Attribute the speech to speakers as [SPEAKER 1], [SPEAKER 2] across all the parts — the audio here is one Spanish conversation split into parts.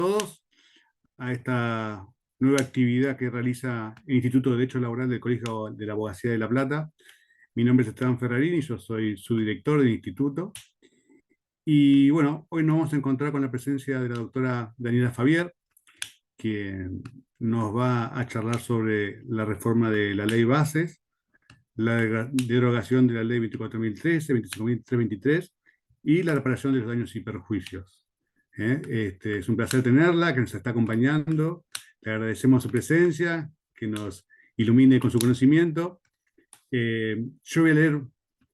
[SPEAKER 1] todos a esta nueva actividad que realiza el Instituto de Derecho Laboral del Colegio de la Abogacía de La Plata. Mi nombre es Esteban Ferrarini, yo soy subdirector del instituto. Y bueno, hoy nos vamos a encontrar con la presencia de la doctora Daniela Fabier, quien nos va a charlar sobre la reforma de la ley bases, la derogación de la ley 24.013, 25.323 y la reparación de los daños y perjuicios. Es un placer tenerla, que nos está acompañando. Le agradecemos su presencia, que nos ilumine con su conocimiento. Yo voy a leer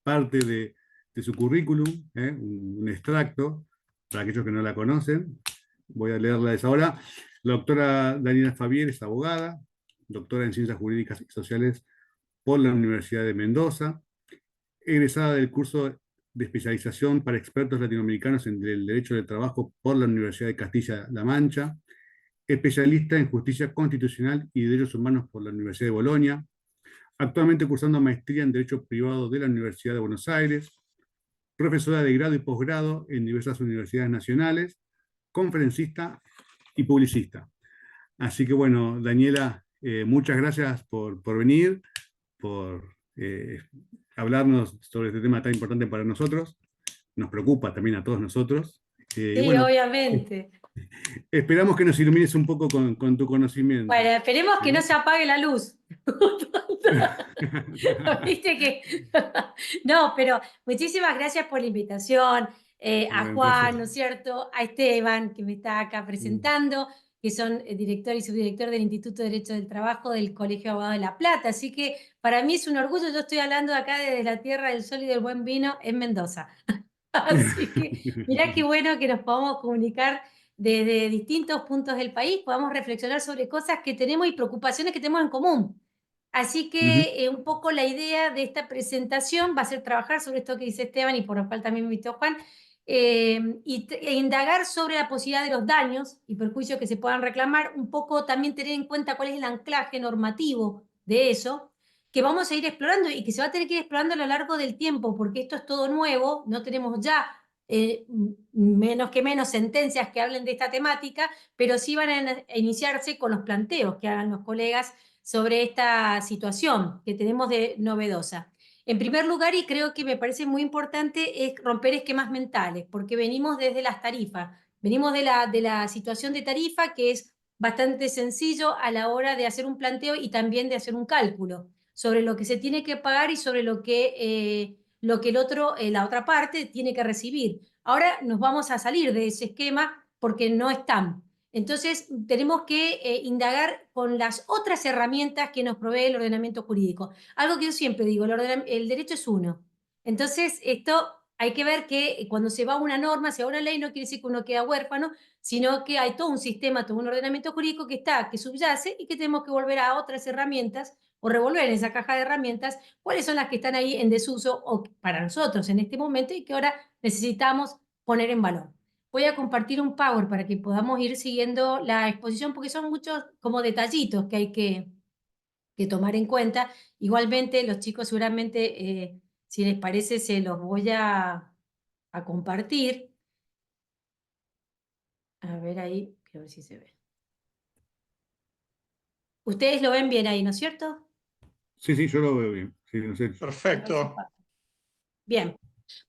[SPEAKER 1] parte de su currículum, un extracto, para aquellos que no la conocen. Voy a leerla desde ahora. La doctora Daniela Fabier es abogada, doctora en Ciencias Jurídicas y Sociales por la Universidad de Mendoza, egresada del curso de especialización para expertos latinoamericanos en el derecho del trabajo por la Universidad de Castilla-La Mancha, especialista en justicia constitucional y derechos humanos por la Universidad de Bolonia, actualmente cursando maestría en Derecho Privado de la Universidad de Buenos Aires, profesora de grado y posgrado en diversas universidades nacionales, conferencista y publicista. Así que bueno, Daniela, muchas gracias por venir, por hablarnos sobre este tema tan importante para nosotros. Nos preocupa también a todos nosotros. Y
[SPEAKER 2] Sí,
[SPEAKER 1] bueno,
[SPEAKER 2] obviamente.
[SPEAKER 1] esperamos que nos ilumines un poco con tu conocimiento.
[SPEAKER 2] Bueno, esperemos que no
[SPEAKER 1] ¿Sí?
[SPEAKER 2] se apague la luz. Viste que. No, pero muchísimas gracias por la invitación. A
[SPEAKER 1] Bueno, un placer.
[SPEAKER 2] Juan, ¿no es cierto? A Esteban, que me está acá presentando, que son director y subdirector del Instituto de Derecho del Trabajo del Colegio de Abogados de La Plata. Así que para mí es un orgullo. Yo estoy hablando acá desde la tierra del sol y del buen vino en Mendoza. Así que mirá qué bueno que nos podamos comunicar desde distintos puntos del país, podamos reflexionar sobre cosas que tenemos y preocupaciones que tenemos en común. Así que un poco la idea de esta presentación va a ser trabajar sobre esto que dice Esteban y por lo cual también me invitó Juan, e indagar sobre la posibilidad de los daños y perjuicios que se puedan reclamar, un poco también tener en cuenta cuál es el anclaje normativo de eso, que vamos a ir explorando y que se va a tener que ir explorando a lo largo del tiempo, porque esto es todo nuevo, no tenemos ya menos que menos sentencias que hablen de esta temática, pero sí van a iniciarse con los planteos que hagan los colegas sobre esta situación que tenemos de novedosa. En primer lugar, y creo que me parece muy importante, es romper esquemas mentales, porque venimos desde las tarifas, venimos de la situación de tarifa, que es bastante sencillo a la hora de hacer un planteo y también de hacer un cálculo sobre lo que se tiene que pagar y sobre lo que el otro, la otra parte tiene que recibir. Ahora nos vamos a salir de ese esquema porque no están. Entonces tenemos que indagar con las otras herramientas que nos provee el ordenamiento jurídico. Algo que yo siempre digo, el derecho es uno. Entonces esto hay que ver que cuando se va a una norma, se va a una ley, no quiere decir que uno queda huérfano, sino que hay todo un sistema, todo un ordenamiento jurídico que está, que subyace y que tenemos que volver a otras herramientas o revolver en esa caja de herramientas cuáles son las que están ahí en desuso o para nosotros en este momento y que ahora necesitamos poner en valor. Voy a compartir un Power para que podamos ir siguiendo la exposición porque son muchos como detallitos que hay que tomar en cuenta. Igualmente los chicos seguramente, si les parece, se los voy a compartir. A ver ahí, quiero ver si se ve. Ustedes lo ven bien ahí, ¿no es cierto?
[SPEAKER 1] Sí, sí, yo lo veo bien. Sí, no sé.
[SPEAKER 2] A ver si
[SPEAKER 3] Perfecto.
[SPEAKER 2] pasa. Bien.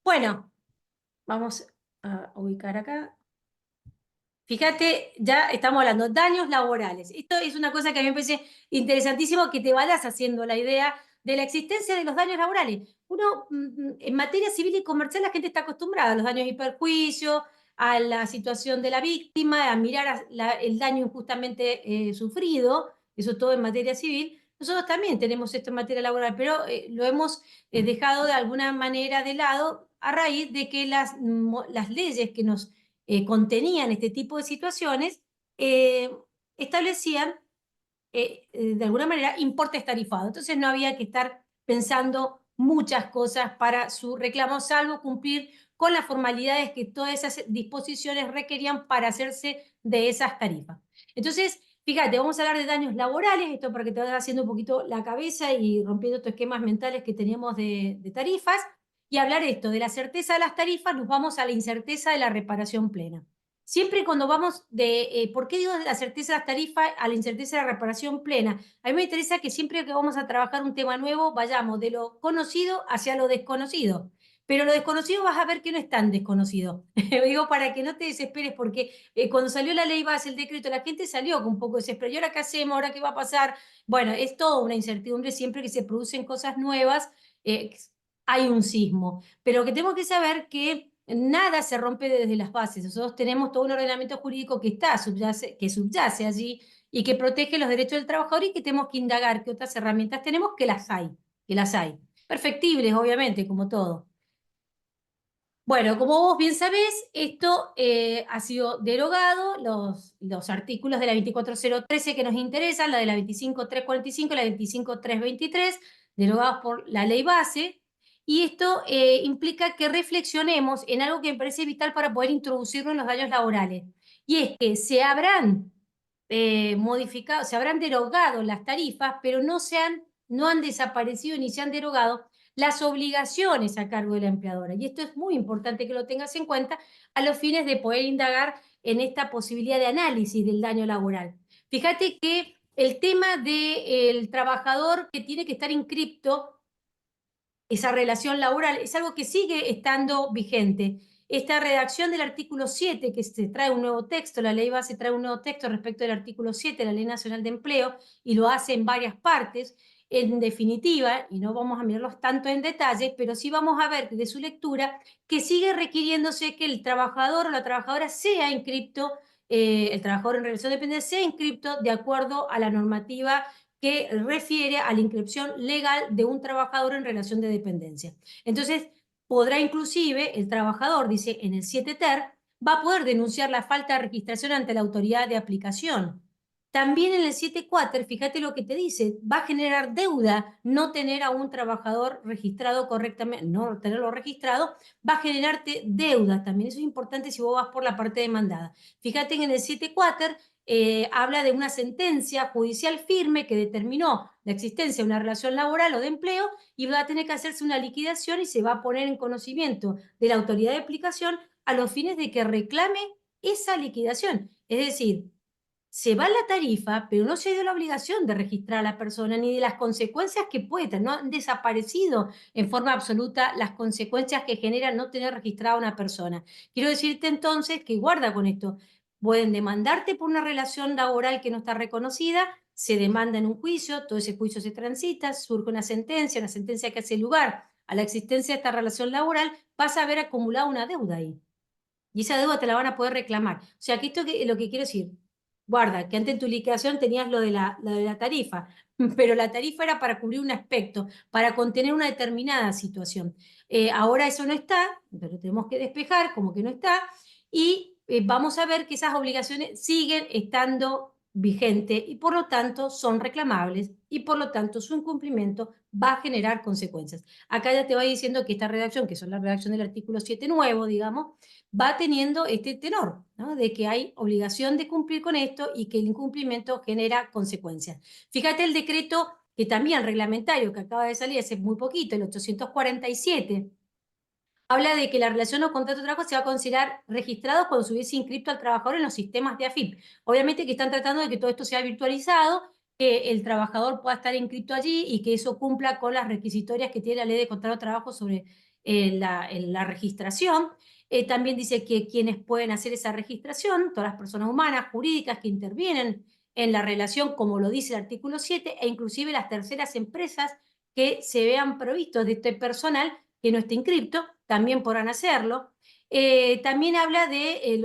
[SPEAKER 2] Bueno, vamos a ubicar acá. Fíjate, ya estamos hablando de daños laborales. Esto es una cosa que a mí me parece interesantísimo, que te vayas haciendo la idea de la existencia de los daños laborales. Uno, en materia civil y comercial, la gente está acostumbrada a los daños y perjuicios, a la situación de la víctima, a mirar el daño injustamente sufrido, eso todo en materia civil. Nosotros también tenemos esto en materia laboral, pero lo hemos dejado de alguna manera de lado a raíz de que las leyes que nos contenían este tipo de situaciones, establecían de alguna manera importes tarifados. Entonces no había que estar pensando muchas cosas para su reclamo, salvo cumplir con las formalidades que todas esas disposiciones requerían para hacerse de esas tarifas. Entonces, fíjate, vamos a hablar de daños laborales, esto para que te vaya haciendo un poquito la cabeza y rompiendo estos esquemas mentales que teníamos de tarifas, y hablar esto de la certeza de las tarifas, nos vamos a la incerteza de la reparación plena. siempre cuando vamos de, ¿por qué digo la certeza de las tarifas a la incerteza de la reparación plena? A mí me interesa que siempre que vamos a trabajar un tema nuevo, vayamos de lo conocido hacia lo desconocido. Pero lo desconocido vas a ver que no es tan desconocido. Digo, para que no te desesperes, porque cuando salió la ley base, el decreto, la gente salió con un poco de desespero. ¿Y ahora qué hacemos? ¿Ahora qué va a pasar? Bueno, es toda una incertidumbre siempre que se producen cosas nuevas. Hay un sismo. Pero que tenemos que saber que nada se rompe desde las bases. Nosotros tenemos todo un ordenamiento jurídico que que subyace allí y que protege los derechos del trabajador y que tenemos que indagar qué otras herramientas tenemos, que las hay. Perfectibles, obviamente, como todo. Bueno, como vos bien sabés, esto ha sido derogado, los artículos de la 24013 que nos interesan, la de la 25345 y la 25323, derogados por la ley base, y esto implica que reflexionemos en algo que me parece vital para poder introducirlo en los daños laborales, y es que se habrán modificado, se habrán derogado las tarifas, pero no han desaparecido ni se han derogado las obligaciones a cargo de la empleadora. Y esto es muy importante que lo tengas en cuenta a los fines de poder indagar en esta posibilidad de análisis del daño laboral. Fíjate que el tema del trabajador que tiene que estar inscripto, esa relación laboral, es algo que sigue estando vigente. Esta redacción del artículo 7, que se trae un nuevo texto, la ley base trae un nuevo texto respecto del artículo 7 de la Ley Nacional de Empleo, y lo hace en varias partes. En definitiva, y no vamos a mirarlos tanto en detalle, pero sí vamos a ver de su lectura que sigue requiriéndose que el trabajador o la trabajadora sea inscripto, el trabajador en relación de dependencia sea inscripto de acuerdo a la normativa que refiere a la inscripción legal de un trabajador en relación de dependencia. Entonces, podrá inclusive el trabajador, dice en el 7 ter, va a poder denunciar la falta de registración ante la autoridad de aplicación. También en el 7.4, fíjate lo que te dice, va a generar deuda no tener a un trabajador registrado correctamente, no tenerlo registrado, va a generarte deuda también. Eso es importante si vos vas por la parte demandada. Fíjate que en el 7.4 habla de una sentencia judicial firme que determinó la existencia de una relación laboral o de empleo y va a tener que hacerse una liquidación y se va a poner en conocimiento de la autoridad de aplicación a los fines de que reclame esa liquidación. Es decir, se va la tarifa, pero no se dio la obligación de registrar a la persona ni de las consecuencias que puede tener. No han desaparecido en forma absoluta las consecuencias que genera no tener registrada a una persona. Quiero decirte entonces que guarda con esto. Pueden demandarte por una relación laboral que no está reconocida, se demanda en un juicio, todo ese juicio se transita, surge una sentencia que hace lugar a la existencia de esta relación laboral, vas a haber acumulado una deuda ahí. Y esa deuda te la van a poder reclamar. O sea, que esto es lo que quiero decir. Guarda, que antes en tu liquidación tenías lo de la tarifa, pero la tarifa era para cubrir un aspecto, para contener una determinada situación. Ahora eso no está, pero tenemos que despejar como que no está, y vamos a ver que esas obligaciones siguen estando vigentes y por lo tanto son reclamables y por lo tanto su incumplimiento va a generar consecuencias. Acá ya te va diciendo que esta redacción, que es la redacción del artículo 7 nuevo, digamos, va teniendo este tenor, ¿no? De que hay obligación de cumplir con esto y que el incumplimiento genera consecuencias. Fíjate el decreto que también reglamentario que acaba de salir hace muy poquito, el 847, habla de que la relación o contrato de trabajo se va a considerar registrado cuando se hubiese inscrito al trabajador en los sistemas de AFIP. Obviamente que están tratando de que todo esto sea virtualizado, que el trabajador pueda estar inscrito allí y que eso cumpla con las requisitorias que tiene la ley de contrato de trabajo sobre la registración. También dice que quienes pueden hacer esa registración, todas las personas humanas, jurídicas que intervienen en la relación, como lo dice el artículo 7, e inclusive las terceras empresas que se vean provistos de este personal que no esté inscripto, también podrán hacerlo. También habla de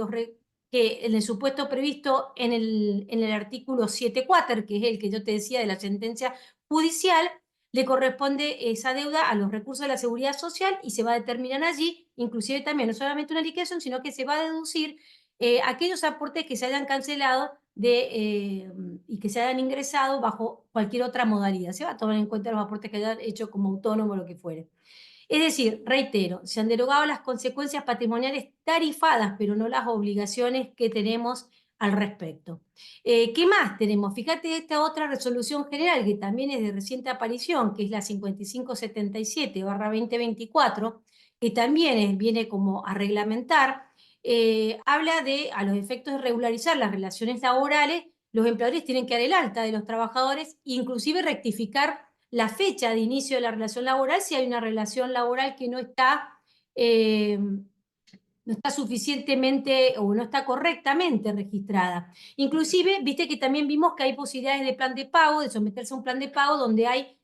[SPEAKER 2] que en el supuesto previsto en el artículo 7.4, que es el que yo te decía de la sentencia judicial, le corresponde esa deuda a los recursos de la seguridad social y se va a determinar allí, inclusive también no solamente una liquidación, sino que se va a deducir aquellos aportes que se hayan cancelado y que se hayan ingresado bajo cualquier otra modalidad. Se va a tomar en cuenta los aportes que hayan hecho como autónomo o lo que fuere. Es decir, reitero, se han derogado las consecuencias patrimoniales tarifadas, pero no las obligaciones que tenemos al respecto. ¿Qué más tenemos? Fíjate esta otra resolución general que también es de reciente aparición, que es la 5577/2024, que también viene como a reglamentar habla de, a los efectos de regularizar las relaciones laborales, los empleadores tienen que dar el alta de los trabajadores, inclusive rectificar la fecha de inicio de la relación laboral si hay una relación laboral que no está suficientemente o no está correctamente registrada. Inclusive, viste que también vimos que hay posibilidades de plan de pago, de someterse a un plan de pago donde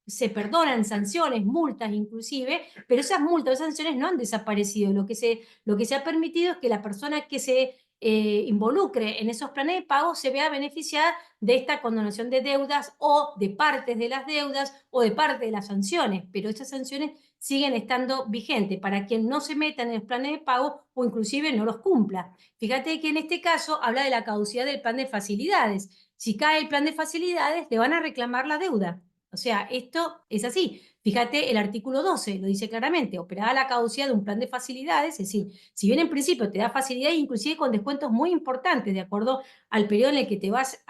[SPEAKER 2] se perdonan sanciones, multas inclusive, pero esas multas, esas sanciones no han desaparecido. Lo que se ha permitido es que la persona que se involucre en esos planes de pago se vea beneficiada de esta condonación de deudas o de partes de las deudas o de parte de las sanciones, pero esas sanciones siguen estando vigentes para quien no se meta en el plan de pago o inclusive no los cumpla. Fíjate que en este caso habla de la caducidad del plan de facilidades. Si cae el plan de facilidades, le van a reclamar la deuda. O sea, esto es así. Fíjate, el artículo 12 lo dice claramente, operada la caducidad de un plan de facilidades, es decir, si bien en principio te da facilidades, inclusive con descuentos muy importantes, de acuerdo al periodo en el que te vas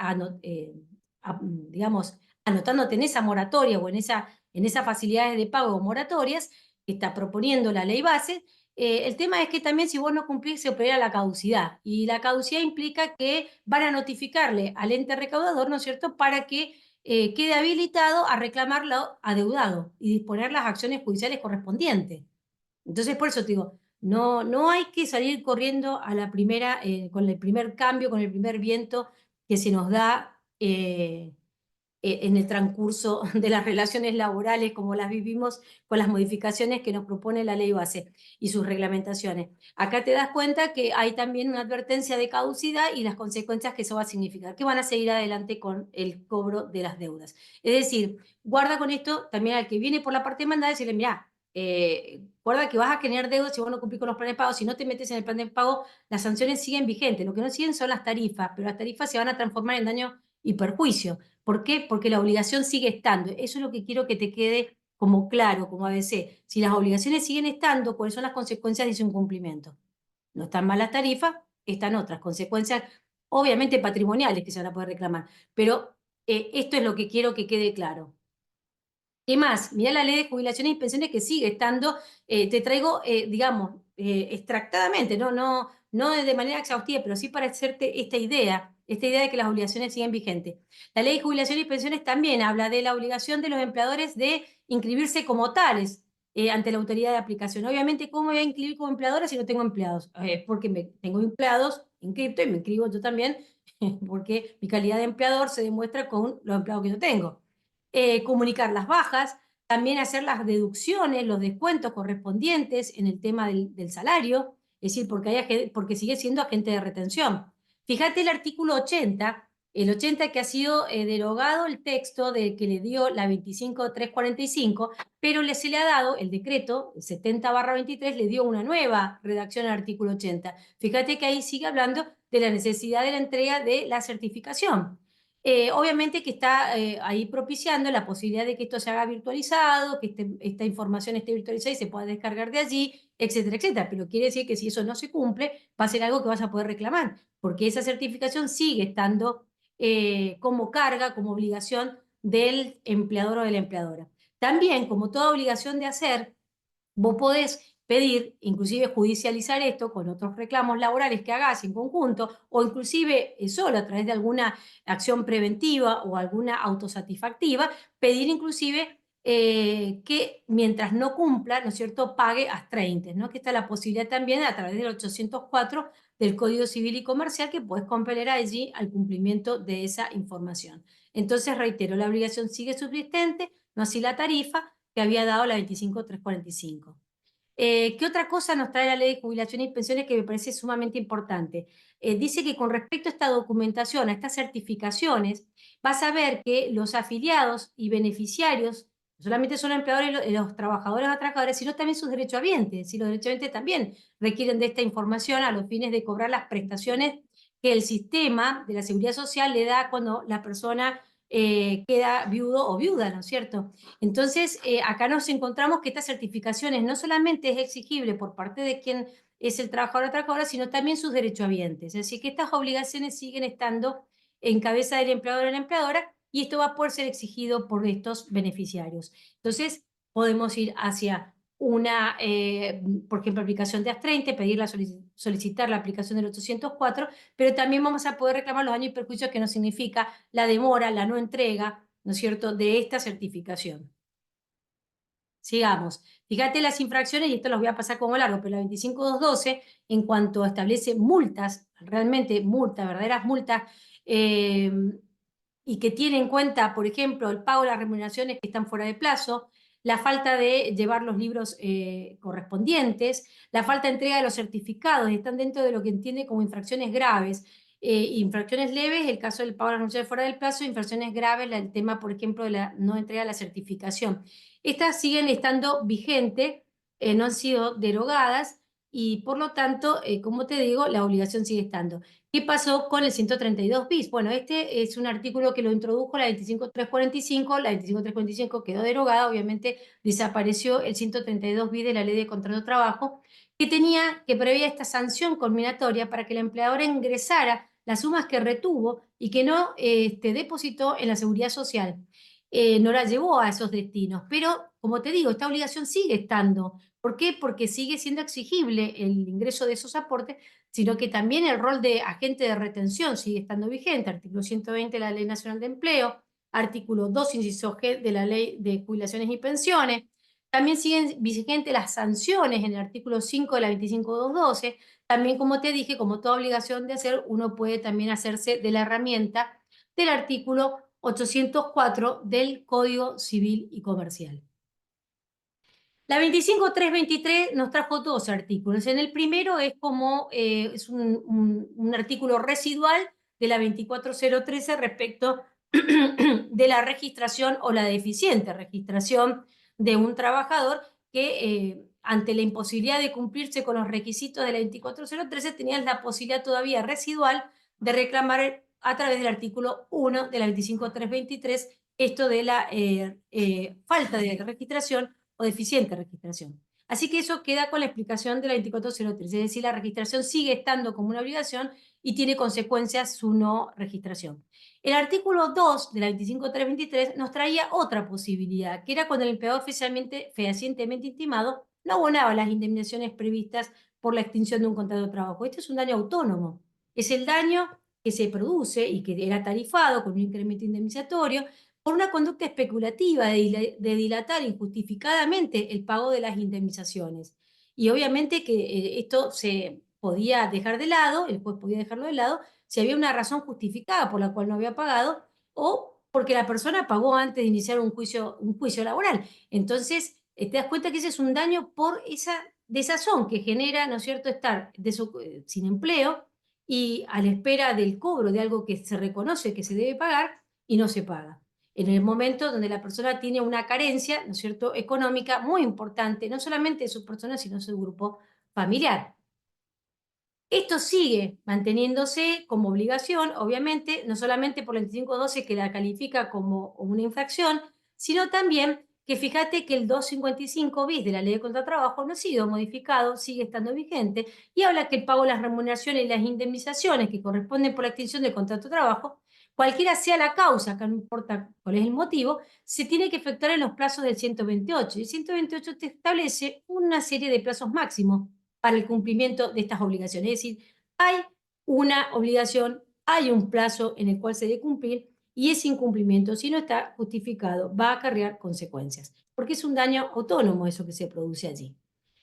[SPEAKER 2] digamos, anotándote en esa moratoria o en esas facilidades de pago o moratorias que está proponiendo la ley base. El tema es que también si vos no cumplís se opera la caducidad y la caducidad implica que van a notificarle al ente recaudador, ¿no es cierto?, para que quede habilitado a reclamar lo adeudado y disponer las acciones judiciales correspondientes. Entonces, por eso te digo, no hay que salir corriendo a la primera, con el primer cambio, con el primer viento que se nos da en el transcurso de las relaciones laborales como las vivimos con las modificaciones que nos propone la ley base y sus reglamentaciones. Acá te das cuenta que hay también una advertencia de caducidad y las consecuencias que eso va a significar, que van a seguir adelante con el cobro de las deudas. Es decir, guarda con esto también al que viene por la parte demandada, decirle, mira, guarda que vas a generar deudas si vos no cumplís con los planes de pago, si no te metes en el plan de pago, las sanciones siguen vigentes, lo que no siguen son las tarifas, pero las tarifas se van a transformar en daño y perjuicio. ¿Por qué? Porque la obligación sigue estando. Eso es lo que quiero que te quede como claro, como ABC. Si las obligaciones siguen estando, ¿cuáles son las consecuencias de su incumplimiento? No están mal las tarifas, están otras consecuencias, obviamente patrimoniales que se van a poder reclamar. Pero esto es lo que quiero que quede claro. ¿Qué más? Mirá la ley de jubilaciones y pensiones que sigue estando, te traigo, digamos, extractadamente, no de manera exhaustiva, pero sí para hacerte esta idea de que las obligaciones siguen vigentes. La ley de jubilaciones y pensiones también habla de la obligación de los empleadores de inscribirse como tales ante la autoridad de aplicación. Obviamente, ¿cómo me voy a inscribir como empleadora si no tengo empleados? Porque tengo empleados inscriptos y me inscribo yo también, porque mi calidad de empleador se demuestra con los empleados que yo tengo. Comunicar las bajas, también hacer las deducciones, los descuentos correspondientes en el tema del salario, es decir, porque sigue siendo agente de retención. Fíjate el artículo 80, el 80 que ha sido derogado el texto de que le dio la 25.345, pero se le ha dado el decreto, el 70/23, le dio una nueva redacción al artículo 80. Fíjate que ahí sigue hablando de la necesidad de la entrega de la certificación. Obviamente que está ahí propiciando la posibilidad de que esto se haga virtualizado, que esta información esté virtualizada y se pueda descargar de allí, etcétera, etcétera. Pero quiere decir que si eso no se cumple, va a ser algo que vas a poder reclamar, porque esa certificación sigue estando como carga, como obligación del empleador o de la empleadora. También, como toda obligación de hacer, vos podés pedir, inclusive judicializar esto con otros reclamos laborales que hagas en conjunto, o inclusive solo a través de alguna acción preventiva o alguna autosatisfactiva, pedir inclusive que mientras no cumpla, ¿no es cierto?, pague a 30, ¿no? Que está la posibilidad también a través del 804 del Código Civil y Comercial que puedes compeler allí al cumplimiento de esa información. Entonces, reitero, la obligación sigue subsistente, no así la tarifa que había dado la 25.345. ¿Qué otra cosa nos trae la ley de jubilación y pensiones que me parece sumamente importante? Dice que con respecto a esta documentación, a estas certificaciones, vas a ver que los afiliados y beneficiarios no solamente son empleadores, los trabajadores o trabajadoras, sino también sus derechohabientes. Y los derechohabientes también requieren de esta información a los fines de cobrar las prestaciones que el sistema de la seguridad social le da cuando la persona queda viudo o viuda, ¿no es cierto? Entonces, acá nos encontramos que estas certificaciones no solamente es exigible por parte de quien es el trabajador o trabajadora, sino también sus derechohabientes. Así que estas obligaciones siguen estando en cabeza del empleador o de la empleadora y esto va a poder ser exigido por estos beneficiarios. Entonces, podemos ir hacia una, por ejemplo, aplicación de AS30, solicitar la aplicación del 804, pero también vamos a poder reclamar los daños y perjuicios que nos significa la demora, la no entrega, ¿no es cierto?, de esta certificación. Sigamos. Fíjate las infracciones, y esto los voy a pasar como largo, pero la 25212, en cuanto establece multas, realmente multas, verdaderas multas, y que tiene en cuenta, por ejemplo, el pago de las remuneraciones que están fuera de plazo, la falta de llevar los libros correspondientes, la falta de entrega de los certificados, y están dentro de lo que entiende como infracciones graves. Infracciones leves, el caso del pago de las remuneraciones fuera del plazo; infracciones graves, el tema, por ejemplo, de la no entrega de la certificación. Estas siguen estando vigentes, no han sido derogadas, y por lo tanto, como te digo, la obligación sigue estando. ¿Qué pasó con el 132 bis? Bueno, este es un artículo que lo introdujo la 25345, la 25345 quedó derogada, obviamente desapareció el 132 bis de la Ley de Contrato de Trabajo, que preveía esta sanción culminatoria para que la empleadora ingresara las sumas que retuvo y que no depositó en la Seguridad Social. No la llevó a esos destinos, pero como te digo, esta obligación sigue estando. ¿Por qué? Porque sigue siendo exigible el ingreso de esos aportes, sino que también el rol de agente de retención sigue estando vigente, artículo 120 de la Ley Nacional de Empleo, artículo 2, inciso G de la Ley de Jubilaciones y Pensiones. También siguen vigentes las sanciones en el artículo 5 de la 25212. También, como te dije, como toda obligación de hacer, uno puede también hacerse de la herramienta del artículo 804 del Código Civil y Comercial. La 25323 nos trajo dos artículos. En el primero es como es un artículo residual de la 24013 respecto de la registración o la deficiente registración de un trabajador que ante la imposibilidad de cumplirse con los requisitos de la 24013 tenías la posibilidad todavía residual de reclamar a través del artículo 1 de la 25323 esto de la falta de registración o deficiente registración. Así que eso queda con la explicación de la 2403, es decir, la registración sigue estando como una obligación y tiene consecuencias su no registración. El artículo 2 de la 25323 nos traía otra posibilidad, que era cuando el empleador fehacientemente intimado no abonaba las indemnizaciones previstas por la extinción de un contrato de trabajo. Este es un daño autónomo, es el daño que se produce y que era tarifado con un incremento indemnizatorio por una conducta especulativa de dilatar injustificadamente el pago de las indemnizaciones. Y obviamente que esto se podía dejar de lado, el juez podía dejarlo de lado, si había una razón justificada por la cual no había pagado o porque la persona pagó antes de iniciar un juicio laboral. Entonces, te das cuenta que ese es un daño por esa desazón que genera, ¿no es cierto?, estar sin empleo y a la espera del cobro de algo que se reconoce que se debe pagar y no se paga. En el momento donde la persona tiene una carencia, ¿no es cierto?, económica muy importante, no solamente de su persona, sino de su grupo familiar. Esto sigue manteniéndose como obligación, obviamente, no solamente por el 2512 que la califica como una infracción, sino también que fíjate que el 255 bis de la Ley de Contrato de Trabajo no ha sido modificado, sigue estando vigente, y habla que el pago de las remuneraciones y las indemnizaciones que corresponden por la extinción del contrato de trabajo, cualquiera sea la causa, que no importa cuál es el motivo, se tiene que efectuar en los plazos del 128. Y el 128 te establece una serie de plazos máximos para el cumplimiento de estas obligaciones. Es decir, hay una obligación, hay un plazo en el cual se debe cumplir, y ese incumplimiento, si no está justificado, va a acarrear consecuencias, porque es un daño autónomo eso que se produce allí.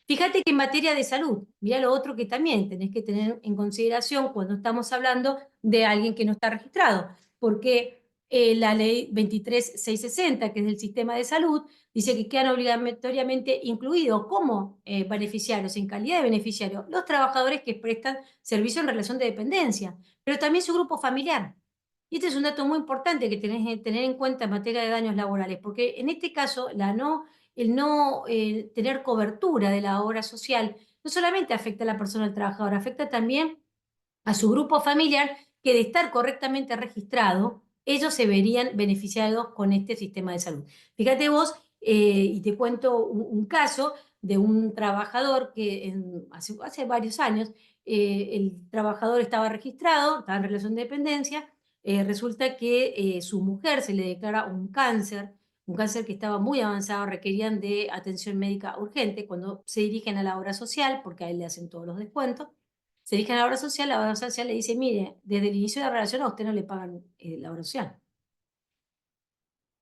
[SPEAKER 2] Fíjate que en materia de salud, mira lo otro que también tenés que tener en consideración cuando estamos hablando de alguien que no está registrado, porque la ley 23660, que es del sistema de salud, dice que quedan obligatoriamente incluidos como beneficiarios, en calidad de beneficiarios, los trabajadores que prestan servicio en relación de dependencia, pero también su grupo familiar. Y este es un dato muy importante que tenés que tener en cuenta en materia de daños laborales, porque en este caso el no tener cobertura de la obra social no solamente afecta a la persona, al trabajador, afecta también a su grupo familiar, que de estar correctamente registrado, ellos se verían beneficiados con este sistema de salud. Fíjate vos, y te cuento un caso de un trabajador que hace varios años, el trabajador estaba registrado, estaba en relación de dependencia, resulta que su mujer se le declara un cáncer un cáncer que estaba muy avanzado, requerían de atención médica urgente. Cuando se dirigen a la obra social, porque a él le hacen todos los descuentos, se dirigen a la obra social le dice, mire, desde el inicio de la relación a usted no le pagan la obra social.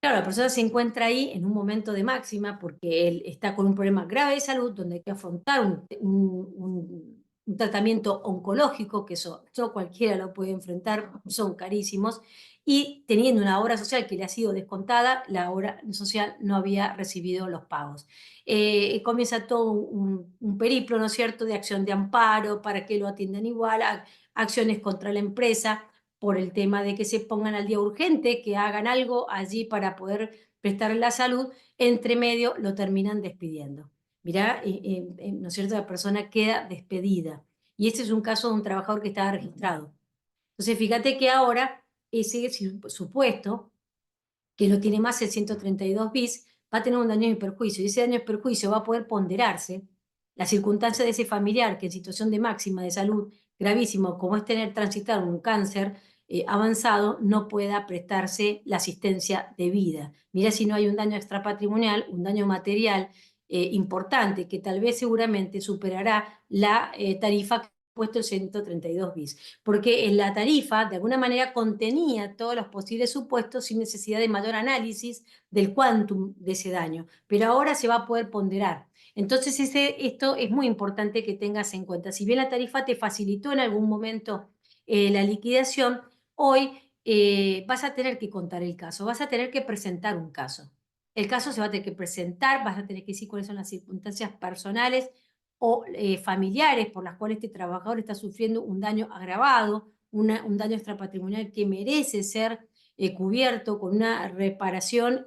[SPEAKER 2] Claro, la persona se encuentra ahí en un momento de máxima porque él está con un problema grave de salud donde hay que afrontar un tratamiento oncológico, que eso no cualquiera lo puede enfrentar, son carísimos, y teniendo una obra social que le ha sido descontada, la obra social no había recibido los pagos. Comienza todo un periplo, ¿no es cierto?, de acción de amparo para que lo atiendan igual, acciones contra la empresa por el tema de que se pongan al día urgente, que hagan algo allí para poder prestarle la salud, entre medio lo terminan despidiendo. Mirá, ¿no es cierto? La persona queda despedida. Y este es un caso de un trabajador que estaba registrado. Entonces, fíjate que ahora ese supuesto, que no tiene más el 132 bis, va a tener un daño y perjuicio. Y ese daño y perjuicio va a poder ponderarse la circunstancia de ese familiar que en situación de máxima de salud gravísimo, como es tener transitado un cáncer avanzado, no pueda prestarse la asistencia debida. Mira si no hay un daño extrapatrimonial, un daño material importante que tal vez seguramente superará la tarifa que ha puesto el 132 bis, porque en la tarifa de alguna manera contenía todos los posibles supuestos sin necesidad de mayor análisis del quantum de ese daño, pero ahora se va a poder ponderar. Entonces, esto es muy importante que tengas en cuenta. Si bien la tarifa te facilitó en algún momento la liquidación, hoy vas a tener que contar el caso, vas a tener que presentar un caso. El caso se va a tener que presentar, vas a tener que decir cuáles son las circunstancias personales o familiares por las cuales este trabajador está sufriendo un daño agravado, un daño extrapatrimonial que merece ser cubierto con una reparación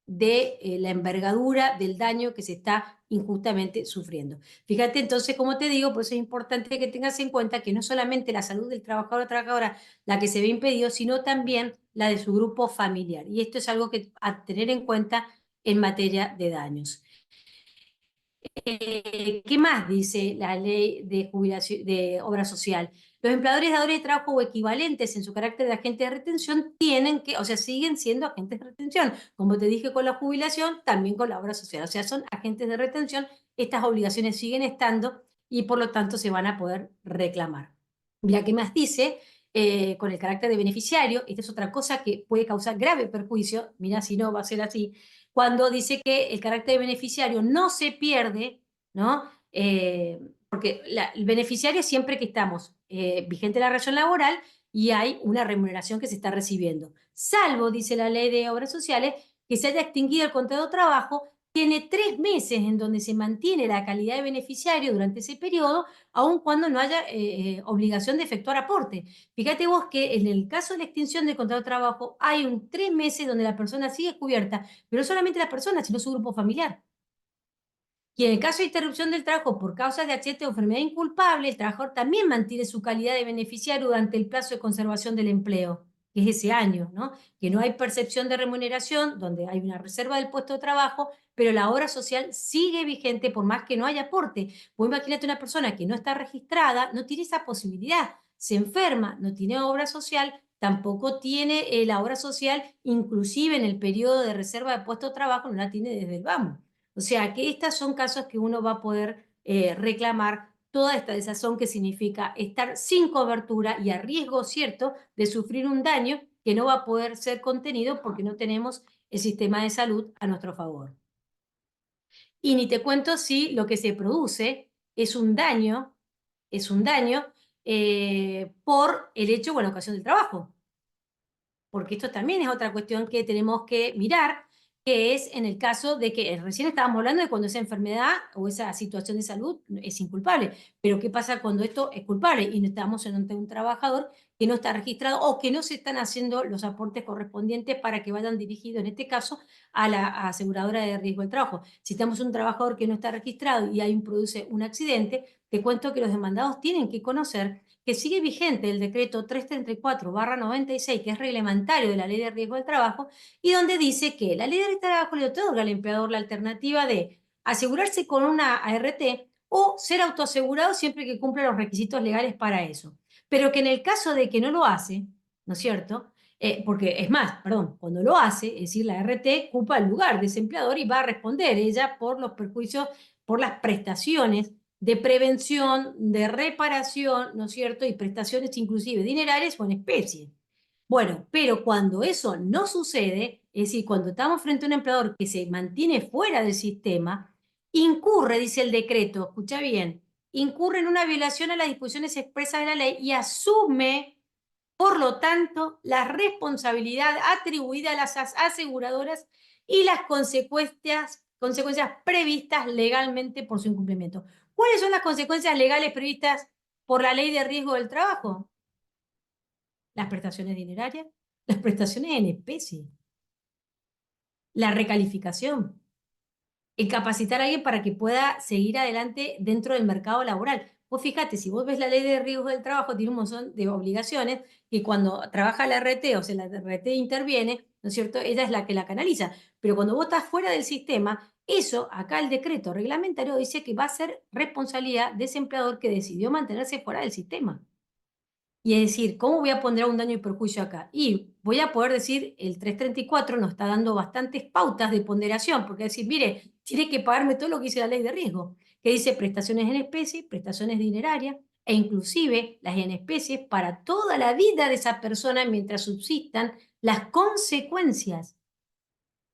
[SPEAKER 2] de la envergadura del daño que se está injustamente sufriendo. Fíjate entonces, como te digo, por eso es importante que tengas en cuenta que no solamente la salud del trabajador o trabajadora la que se ve impedido, sino también la de su grupo familiar. Y esto es algo que a tener en cuenta en materia de daños. ¿Qué más dice la ley de jubilación de obra social? Los empleadores dadores de trabajo o equivalentes en su carácter de agentes de retención tienen que, o sea, siguen siendo agentes de retención. Como te dije con la jubilación, también con la obra social. O sea, son agentes de retención. Estas obligaciones siguen estando y por lo tanto se van a poder reclamar. Mira, ¿qué más dice? Con el carácter de beneficiario, esta es otra cosa que puede causar grave perjuicio. Mira, si no va a ser así cuando dice que el carácter de beneficiario no se pierde, ¿no? Porque el beneficiario es siempre que estamos vigente la relación laboral y hay una remuneración que se está recibiendo. Salvo, dice la ley de obras sociales, que se haya extinguido el contrato de trabajo, tiene 3 meses en donde se mantiene la calidad de beneficiario durante ese periodo, aun cuando no haya obligación de efectuar aporte. Fíjate vos que en el caso de la extinción del contrato de trabajo hay 3 meses donde la persona sigue cubierta, pero no solamente la persona, sino su grupo familiar. Y en el caso de interrupción del trabajo por causas de accidente o enfermedad inculpable, el trabajador también mantiene su calidad de beneficiario durante el plazo de conservación del empleo, que es ese año, ¿no? Que no hay percepción de remuneración, donde hay una reserva del puesto de trabajo, pero la obra social sigue vigente por más que no haya aporte. Pues imagínate una persona que no está registrada, no tiene esa posibilidad, se enferma, no tiene obra social, tampoco tiene la obra social, inclusive en el periodo de reserva de puesto de trabajo, no la tiene desde el vamos. O sea que estos son casos que uno va a poder reclamar toda esta desazón que significa estar sin cobertura y a riesgo cierto de sufrir un daño que no va a poder ser contenido porque no tenemos el sistema de salud a nuestro favor. Y ni te cuento si lo que se produce es un daño por el hecho o la ocasión del trabajo. Porque esto también es otra cuestión que tenemos que mirar, que es en el caso de que recién estábamos hablando de cuando esa enfermedad o esa situación de salud es inculpable, pero ¿qué pasa cuando esto es culpable y no estamos ante un trabajador que no está registrado o que no se están haciendo los aportes correspondientes para que vayan dirigidos, en este caso, a la aseguradora de riesgo del trabajo? Si estamos un trabajador que no está registrado y hay produce un accidente, te cuento que los demandados tienen que conocer que sigue vigente el decreto 334/96, que es reglamentario de la Ley de Riesgo del Trabajo, y donde dice que la Ley de Riesgo del Trabajo le otorga al empleador la alternativa de asegurarse con una ART o ser autoasegurado siempre que cumpla los requisitos legales para eso. Pero que en el caso de que no lo hace, ¿no es cierto?, Porque es más, perdón, cuando lo hace, es decir, la RT ocupa el lugar de ese empleador y va a responder ella por los perjuicios, por las prestaciones de prevención, de reparación, ¿no es cierto? Y prestaciones inclusive dinerarias o en especie. Bueno, pero cuando eso no sucede, es decir, cuando estamos frente a un empleador que se mantiene fuera del sistema, incurre, dice el decreto, escucha bien, incurre en una violación a las disposiciones expresas de la ley y asume, por lo tanto, la responsabilidad atribuida a las aseguradoras y las consecuencias previstas legalmente por su incumplimiento. ¿Cuáles son las consecuencias legales previstas por la ley de riesgo del trabajo? Las prestaciones dinerarias, las prestaciones en especie, la recalificación, el capacitar a alguien para que pueda seguir adelante dentro del mercado laboral. Vos fíjate, si vos ves la ley de riesgos del trabajo, tiene un montón de obligaciones que cuando trabaja la RT, o sea, la RT interviene, ¿no es cierto? Ella es la que la canaliza. Pero cuando vos estás fuera del sistema, eso, acá el decreto reglamentario dice que va a ser responsabilidad de ese empleador que decidió mantenerse fuera del sistema. Y es decir, ¿cómo voy a poner un daño y perjuicio acá? Y voy a poder decir, el 334 nos está dando bastantes pautas de ponderación, porque decir, mire, tiene que pagarme todo lo que dice la ley de riesgo, que dice prestaciones en especie, prestaciones dinerarias, e inclusive las en especie para toda la vida de esa persona mientras subsistan las consecuencias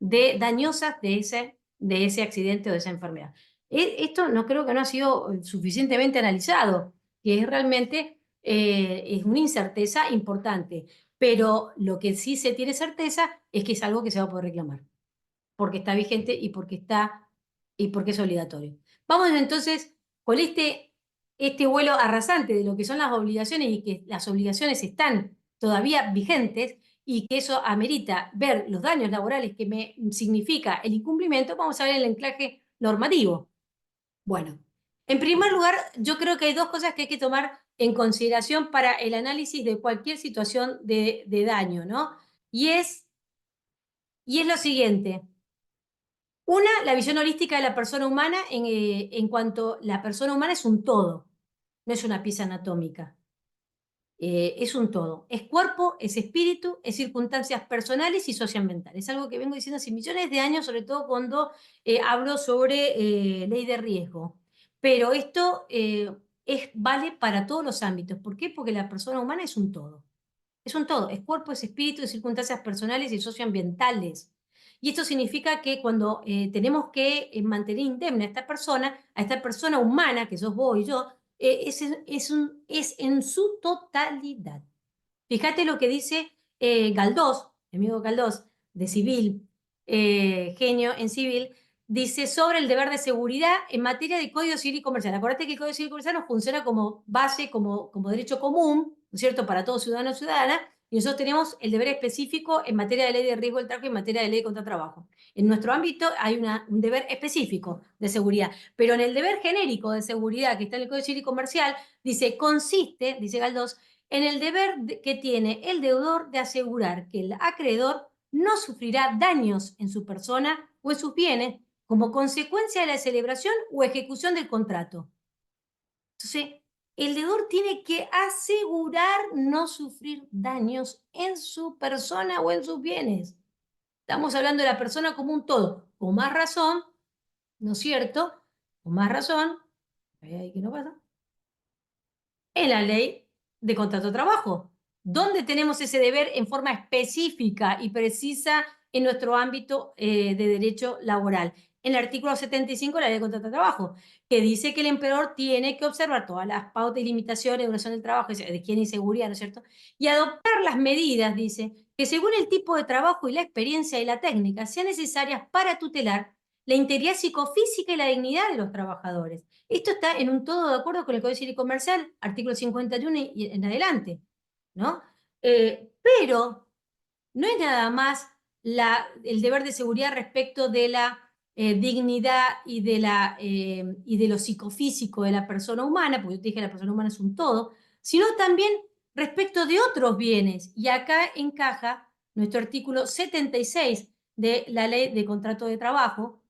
[SPEAKER 2] dañosas de ese accidente o de esa enfermedad. Esto no creo que no ha sido suficientemente analizado, que es realmente es una incerteza importante, pero lo que sí se tiene certeza es que es algo que se va a poder reclamar, porque está vigente y porque es obligatorio. Vamos entonces con este vuelo arrasante de lo que son las obligaciones y que las obligaciones están todavía vigentes y que eso amerita ver los daños laborales que me significa el incumplimiento. Vamos a ver el anclaje normativo. Bueno, en primer lugar, yo creo que hay dos cosas que hay que tomar en consideración para el análisis de cualquier situación de daño, ¿no? Y es lo siguiente. Una, la visión holística de la persona humana en cuanto la persona humana es un todo, no es una pieza anatómica. Es un todo. Es cuerpo, es espíritu, es circunstancias personales y socioambientales. Es algo que vengo diciendo hace millones de años, sobre todo cuando hablo sobre ley de riesgo. Pero esto vale para todos los ámbitos. ¿Por qué? Porque la persona humana es un todo. Es un todo, es cuerpo, es espíritu, es circunstancias personales y socioambientales. Y esto significa que cuando tenemos que mantener indemne a esta persona humana, que sos vos y yo, es en su totalidad. Fíjate lo que dice Galdós, mi amigo Galdós, de Civil, genio en Civil, dice sobre el deber de seguridad en materia de Código Civil y Comercial. Acuérdate que el Código Civil y Comercial nos funciona como base, como derecho común, ¿no es cierto?, para todo ciudadano o ciudadana, y nosotros tenemos el deber específico en materia de ley de riesgo del trabajo y en materia de ley contra trabajo. En nuestro ámbito hay un deber específico de seguridad, pero en el deber genérico de seguridad que está en el Código Civil y Comercial, dice, consiste, dice Galdós, en el deber que tiene el deudor de asegurar que el acreedor no sufrirá daños en su persona o en sus bienes como consecuencia de la celebración o ejecución del contrato. Entonces, el deudor tiene que asegurar no sufrir daños en su persona o en sus bienes. Estamos hablando de la persona como un todo. Con más razón, ¿no es cierto? Con más razón, ¿qué no pasa? En la ley de contrato de trabajo, donde tenemos ese deber en forma específica y precisa en nuestro ámbito de derecho laboral. En el artículo 75 de la ley de contrato de trabajo, que dice que el empleador tiene que observar todas las pautas y limitaciones de duración del trabajo, de higiene y seguridad, ¿no es cierto? Y adoptar las medidas, dice, que según el tipo de trabajo y la experiencia y la técnica sean necesarias para tutelar la integridad psicofísica y la dignidad de los trabajadores. Esto está en un todo de acuerdo con el Código Civil y Comercial, artículo 51 y en adelante, ¿no? Pero no es nada más el deber de seguridad respecto de la dignidad y de lo psicofísico de la persona humana, porque yo te dije que la persona humana es un todo, sino también respecto de otros bienes. Y acá encaja nuestro artículo 76 de la Ley de Contrato de Trabajo,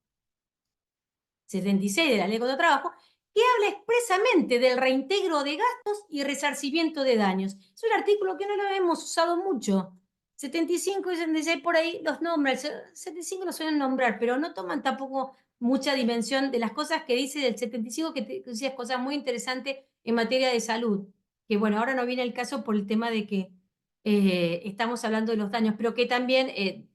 [SPEAKER 2] 76 de la Ley de Contrato de Trabajo, que habla expresamente del reintegro de gastos y resarcimiento de daños. Es un artículo que no lo hemos usado mucho, 75 y 76 por ahí los nombran, el 75 lo suelen nombrar, pero no toman tampoco mucha dimensión de las cosas que dice del 75, que decías cosas muy interesantes en materia de salud, que bueno, ahora no viene el caso por el tema de que estamos hablando de los daños, pero que también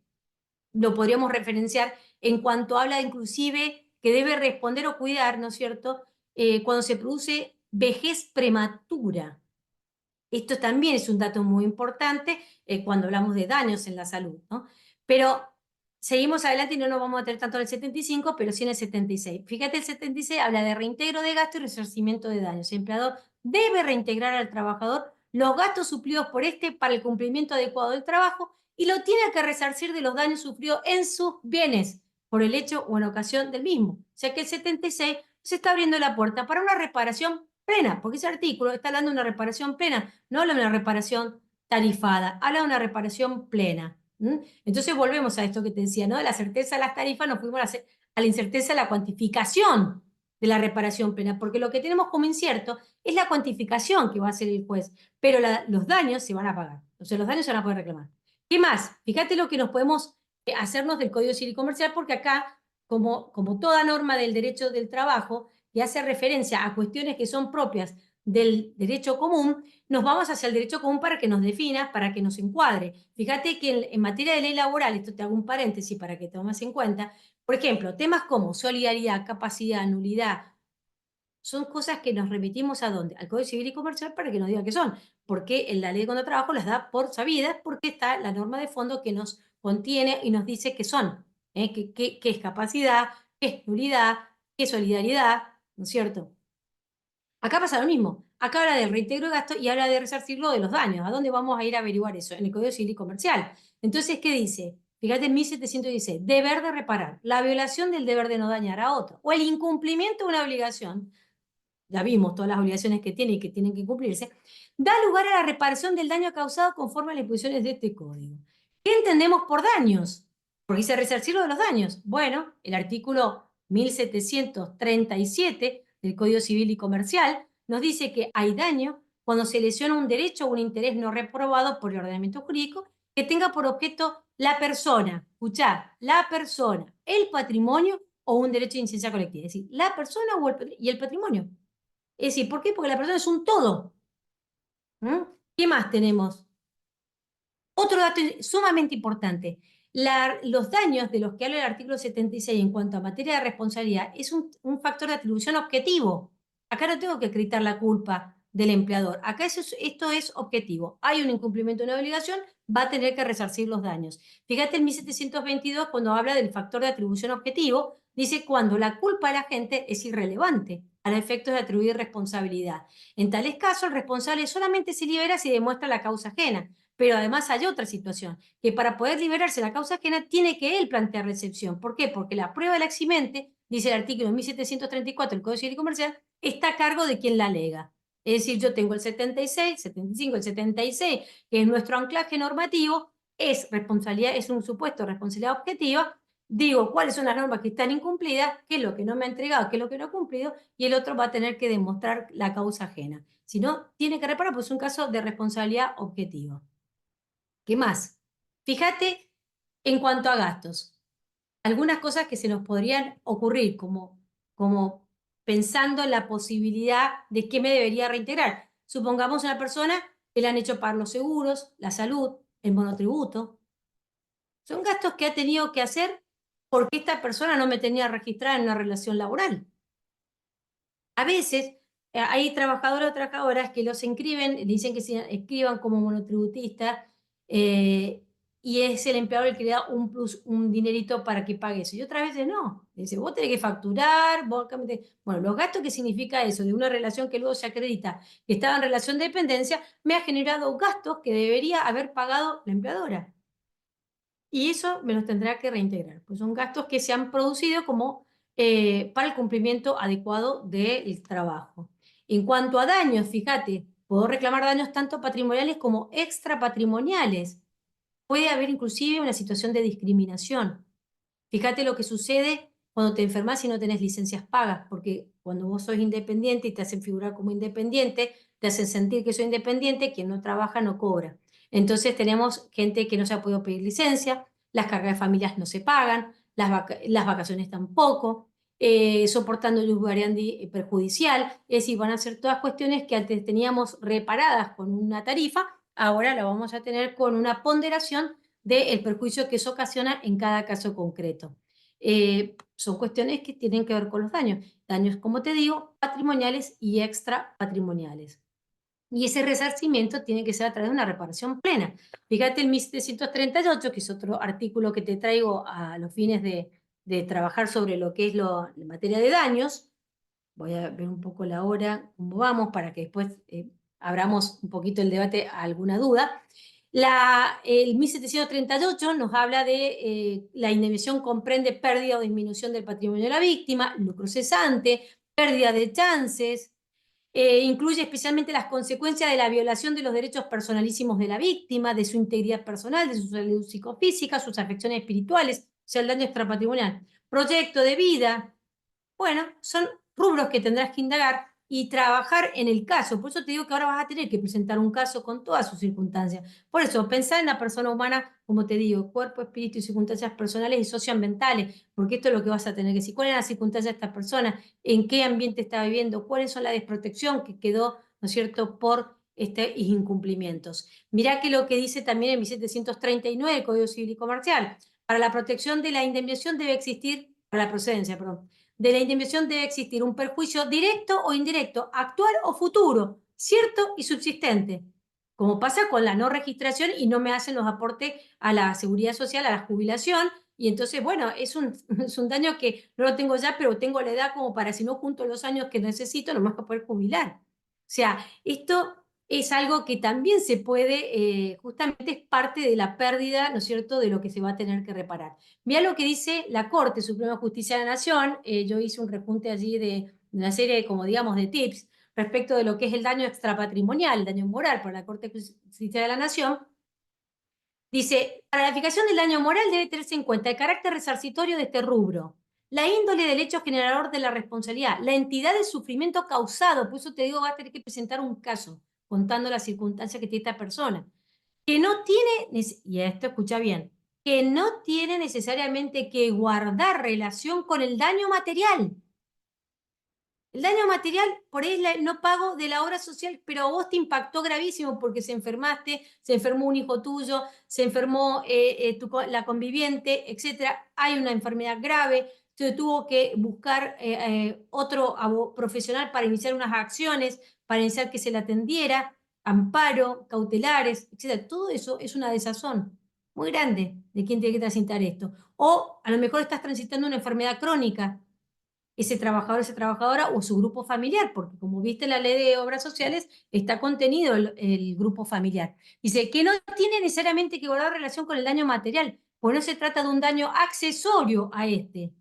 [SPEAKER 2] lo podríamos referenciar en cuanto habla inclusive que debe responder o cuidar, ¿no es cierto?, cuando se produce vejez prematura. Esto también es un dato muy importante cuando hablamos de daños en la salud, ¿no? Pero seguimos adelante y no nos vamos a meter tanto en el 75, pero sí en el 76. Fíjate, el 76 habla de reintegro de gasto y resarcimiento de daños. El empleador debe reintegrar al trabajador los gastos suplidos por este para el cumplimiento adecuado del trabajo y lo tiene que resarcir de los daños sufridos en sus bienes por el hecho o en ocasión del mismo. O sea que el 76 se está abriendo la puerta para una reparación plena, porque ese artículo está hablando de una reparación plena, no habla de una reparación tarifada, habla de una reparación plena. Entonces volvemos a esto que te decía, ¿no? De la certeza de las tarifas nos fuimos a la incerteza de la cuantificación de la reparación plena, porque lo que tenemos como incierto es la cuantificación que va a hacer el juez, pero los daños se van a pagar, o sea, los daños se van a poder reclamar. ¿Qué más? Fíjate lo que nos podemos hacernos del Código Civil y Comercial, porque acá, como toda norma del derecho del trabajo, que hace referencia a cuestiones que son propias del derecho común, nos vamos hacia el derecho común para que nos defina, para que nos encuadre. Fíjate que en materia de ley laboral, esto te hago un paréntesis para que tomes en cuenta, por ejemplo, temas como solidaridad, capacidad, nulidad, son cosas que nos remitimos ¿a dónde? Al Código Civil y Comercial para que nos diga qué son, porque en la ley de contrato de trabajo las da por sabidas, porque está la norma de fondo que nos contiene y nos dice qué son, qué es capacidad, qué es nulidad, qué es solidaridad, ¿no es cierto? Acá pasa lo mismo. Acá habla del reintegro de gasto y habla de resarcirlo de los daños. ¿A dónde vamos a ir a averiguar eso? En el Código Civil y Comercial. Entonces, ¿qué dice? Fíjate en 1716, deber de reparar, la violación del deber de no dañar a otro, o el incumplimiento de una obligación, ya vimos todas las obligaciones que tiene y que tienen que cumplirse, da lugar a la reparación del daño causado conforme a las disposiciones de este código. ¿Qué entendemos por daños? Porque dice resarcirlo de los daños. Bueno, el artículo 1737 del Código Civil y Comercial nos dice que hay daño cuando se lesiona un derecho o un interés no reprobado por el ordenamiento jurídico que tenga por objeto la persona, escuchá, la persona, el patrimonio o un derecho de incidencia colectiva. Es decir, la persona y el patrimonio. Es decir, ¿por qué? Porque la persona es un todo. ¿Qué más tenemos? Otro dato sumamente importante. Los daños de los que habla el artículo 76 en cuanto a materia de responsabilidad es un factor de atribución objetivo. Acá no tengo que acreditar la culpa del empleador. Acá esto es objetivo. Hay un incumplimiento de una obligación, va a tener que resarcir los daños. Fíjate en 1722 cuando habla del factor de atribución objetivo, dice cuando la culpa de la gente es irrelevante a los efectos de atribuir responsabilidad. En tales casos, el responsable solamente se libera si demuestra la causa ajena. Pero además hay otra situación, que para poder liberarse de la causa ajena tiene que él plantear la excepción. ¿Por qué? Porque la prueba del eximente, dice el artículo 1734 del Código Civil y Comercial, está a cargo de quien la alega. Es decir, yo tengo el 76, 75, el 76, que es nuestro anclaje normativo, es responsabilidad, es un supuesto de responsabilidad objetiva, digo cuáles son las normas que están incumplidas, qué es lo que no me ha entregado, qué es lo que no ha cumplido, y el otro va a tener que demostrar la causa ajena. Si no, tiene que reparar, pues es un caso de responsabilidad objetiva. ¿Qué más? Fíjate en cuanto a gastos. Algunas cosas que se nos podrían ocurrir, como pensando en la posibilidad de qué me debería reintegrar. Supongamos una persona que le han hecho pagar los seguros, la salud, el monotributo. Son gastos que ha tenido que hacer porque esta persona no me tenía registrada en una relación laboral. A veces hay trabajadores o trabajadoras que los inscriben, dicen que se inscriban como monotributistas y es el empleador el que le da un plus, un dinerito para que pague eso. Y otras veces no. Dice, vos tenés que facturar, bueno, los gastos que significa eso, de una relación que luego se acredita que estaba en relación de dependencia, me ha generado gastos que debería haber pagado la empleadora. Y eso me los tendrá que reintegrar. Pues son gastos que se han producido como para el cumplimiento adecuado del trabajo. En cuanto a daños, fíjate, puedo reclamar daños tanto patrimoniales como extrapatrimoniales. Puede haber inclusive una situación de discriminación. Fíjate lo que sucede cuando te enfermas y no tenés licencias pagas, porque cuando vos sos independiente y te hacen figurar como independiente, te hacen sentir que soy independiente, quien no trabaja no cobra. Entonces tenemos gente que no se ha podido pedir licencia, las cargas de familias no se pagan, las vacaciones tampoco, soportando luz variandi perjudicial, es decir, van a ser todas cuestiones que antes teníamos reparadas con una tarifa, ahora la vamos a tener con una ponderación del perjuicio que eso ocasiona en cada caso concreto. Son cuestiones que tienen que ver con los daños, como te digo, patrimoniales y extrapatrimoniales. Y ese resarcimiento tiene que ser a través de una reparación plena. Fíjate el 1738, que es otro artículo que te traigo a los fines de trabajar sobre lo que es la materia de daños. Voy a ver un poco la hora, cómo vamos, para que después abramos un poquito el debate a alguna duda. El 1738 nos habla de la indemnización comprende pérdida o disminución del patrimonio de la víctima, lucro cesante, pérdida de chances, incluye especialmente las consecuencias de la violación de los derechos personalísimos de la víctima, de su integridad personal, de su salud psicofísica, sus afecciones espirituales, o sea, el daño extrapatrimonial. Proyecto de vida, bueno, son rubros que tendrás que indagar y trabajar en el caso. Por eso te digo que ahora vas a tener que presentar un caso con todas sus circunstancias. Por eso, pensar en la persona humana, como te digo, cuerpo, espíritu y circunstancias personales y socioambientales, porque esto es lo que vas a tener que decir. ¿Cuál es la circunstancia de esta persona? ¿En qué ambiente está viviendo? ¿Cuáles son la desprotección que quedó, ¿no es cierto?, por incumplimientos. Mirá que lo que dice también en 1739 el Código Civil y Comercial. Para la protección de la indemnización debe existir, para la procedencia, perdón, de la indemnización debe existir un perjuicio directo o indirecto, actual o futuro, cierto y subsistente, como pasa con la no registración y no me hacen los aportes a la seguridad social, a la jubilación, y entonces, bueno, es un daño que no lo tengo ya, pero tengo la edad como para, si no junto los años que necesito, nomás para poder jubilar. O sea, esto es algo que también se puede, justamente es parte de la pérdida, ¿no es cierto?, de lo que se va a tener que reparar. Mira lo que dice la Corte Suprema de Justicia de la Nación. Yo hice un repunte allí de una serie, como digamos, de tips respecto de lo que es el daño extrapatrimonial, el daño moral para la Corte de Justicia de la Nación. Dice, para la fijación del daño moral debe tenerse en cuenta el carácter resarcitorio de este rubro, la índole del hecho generador de la responsabilidad, la entidad del sufrimiento causado, por eso te digo, vas a tener que presentar un caso contando las circunstancias que tiene esta persona, que no tiene, y esto escucha bien, que no tiene necesariamente que guardar relación con el daño material. El daño material, por ahí es el no pago de la obra social, pero a vos te impactó gravísimo porque se enfermaste, se enfermó un hijo tuyo, se enfermó la conviviente, etc. Hay una enfermedad grave, se tuvo que buscar otro profesional para iniciar unas acciones, para iniciar que se le atendiera, amparo, cautelares, etc. Todo eso es una desazón muy grande de quien tiene que transitar esto. O a lo mejor estás transitando una enfermedad crónica, ese trabajador, esa trabajadora o su grupo familiar, porque como viste en la ley de obras sociales, está contenido el grupo familiar. Dice que no tiene necesariamente que guardar relación con el daño material, pues no se trata de un daño accesorio a este.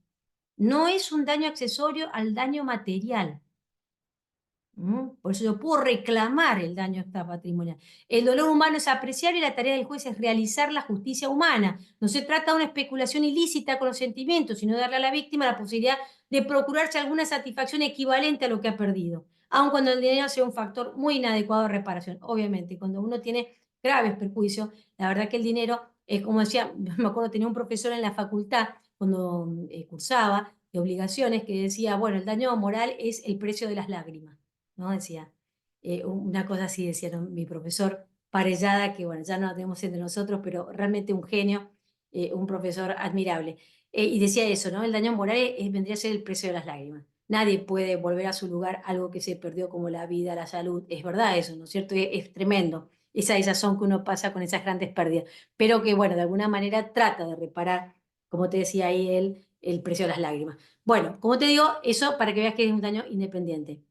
[SPEAKER 2] No es un daño accesorio al daño material. Por eso yo puedo reclamar el daño extrapatrimonial. El dolor humano es apreciable y la tarea del juez es realizar la justicia humana. No se trata de una especulación ilícita con los sentimientos, sino de darle a la víctima la posibilidad de procurarse alguna satisfacción equivalente a lo que ha perdido, aun cuando el dinero sea un factor muy inadecuado de reparación. Obviamente, cuando uno tiene graves perjuicios, la verdad que el dinero es como decía, me acuerdo, tenía un profesor en la facultad cuando cursaba de obligaciones que decía, bueno, el daño moral es el precio de las lágrimas, ¿no? Decía, una cosa así decía, ¿no?, mi profesor Parellada, que bueno, ya no lo tenemos entre nosotros, pero realmente un genio, un profesor admirable. Y decía eso, ¿no? El daño moral vendría a ser el precio de las lágrimas. Nadie puede volver a su lugar algo que se perdió como la vida, la salud. Es verdad eso, ¿no es cierto? Es tremendo esa desazón que uno pasa con esas grandes pérdidas, pero que bueno, de alguna manera trata de reparar, como te decía ahí él, el precio de las lágrimas. Bueno, como te digo, eso para que veas que es un daño independiente.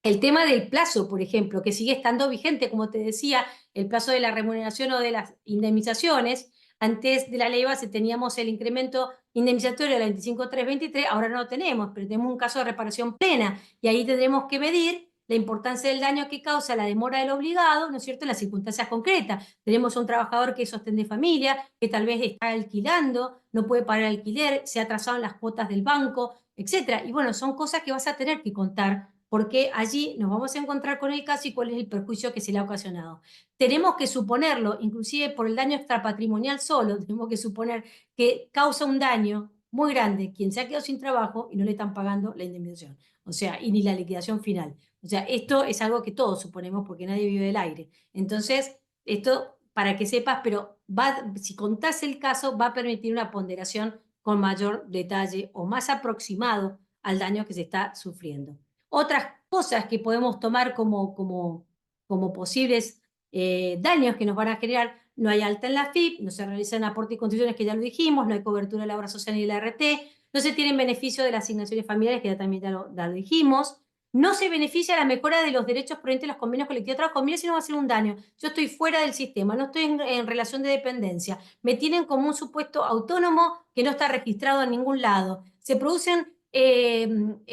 [SPEAKER 2] El tema del plazo, por ejemplo, que sigue estando vigente, como te decía, el plazo de la remuneración o de las indemnizaciones. Antes de la ley base teníamos el incremento indemnizatorio de la 25.323, ahora no lo tenemos, pero tenemos un caso de reparación plena y ahí tendremos que medir la importancia del daño que causa la demora del obligado, ¿no es cierto?, en las circunstancias concretas. Tenemos a un trabajador que es sostén de familia, que tal vez está alquilando, no puede pagar alquiler, se ha atrasado en las cuotas del banco, etc. Y bueno, son cosas que vas a tener que contar porque allí nos vamos a encontrar con el caso y cuál es el perjuicio que se le ha ocasionado. Tenemos que suponerlo, inclusive por el daño extrapatrimonial solo, tenemos que suponer que causa un daño muy grande quien se ha quedado sin trabajo y no le están pagando la indemnización, o sea, y ni la liquidación final. O sea, esto es algo que todos suponemos porque nadie vive del aire. Entonces, esto para que sepas, pero si contás el caso, va a permitir una ponderación con mayor detalle o más aproximado al daño que se está sufriendo. Otras cosas que podemos tomar como posibles daños que nos van a generar: no hay alta en la FIP, no se realizan aportes y contribuciones, que ya lo dijimos, no hay cobertura de la obra social ni de la RT, no se tienen beneficio de las asignaciones familiares, que también ya lo dijimos, no se beneficia la mejora de los derechos provenientes de los convenios colectivos de trabajo. Mira si no va a ser un daño. Yo estoy fuera del sistema, no estoy en relación de dependencia. Me tienen como un supuesto autónomo que no está registrado en ningún lado. Se producen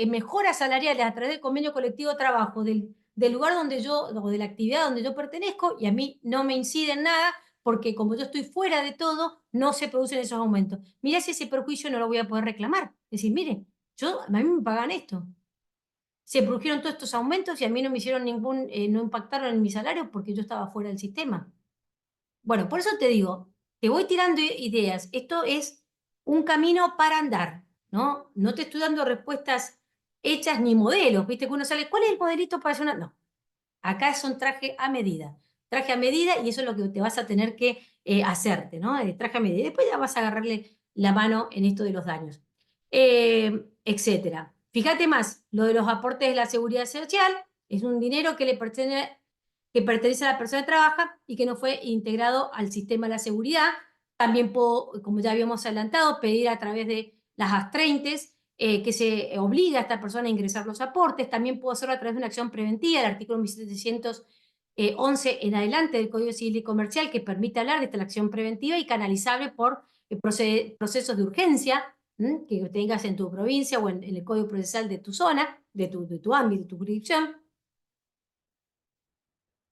[SPEAKER 2] mejoras salariales a través del convenio colectivo de trabajo del lugar donde yo, o de la actividad donde yo pertenezco, y a mí no me incide en nada, porque como yo estoy fuera de todo, no se producen esos aumentos. Mira si ese perjuicio no lo voy a poder reclamar. Es decir, mire, a mí me pagan esto. Se produjeron todos estos aumentos y a mí no me hicieron no impactaron en mi salario porque yo estaba fuera del sistema. Bueno, por eso te digo, te voy tirando ideas. Esto es un camino para andar, ¿no? No te estoy dando respuestas hechas ni modelos, ¿viste? Que uno sale, ¿cuál es el modelito para hacer una? No, acá es un traje a medida. Traje a medida, y eso es lo que te vas a tener que hacerte, ¿no? Traje a medida. Y después ya vas a agarrarle la mano en esto de los daños, etcétera. Fíjate más, lo de los aportes de la seguridad social es un dinero que pertenece a la persona que trabaja y que no fue integrado al sistema de la seguridad. También puedo, como ya habíamos adelantado, pedir a través de las AS30 que se obliga a esta persona a ingresar los aportes. También puedo hacerlo a través de una acción preventiva, el artículo 1711 en adelante del Código Civil y Comercial, que permite hablar de esta acción preventiva y canalizable por procesos de urgencia que tengas en tu provincia o en el Código Procesal de tu zona, de tu ámbito, de tu jurisdicción.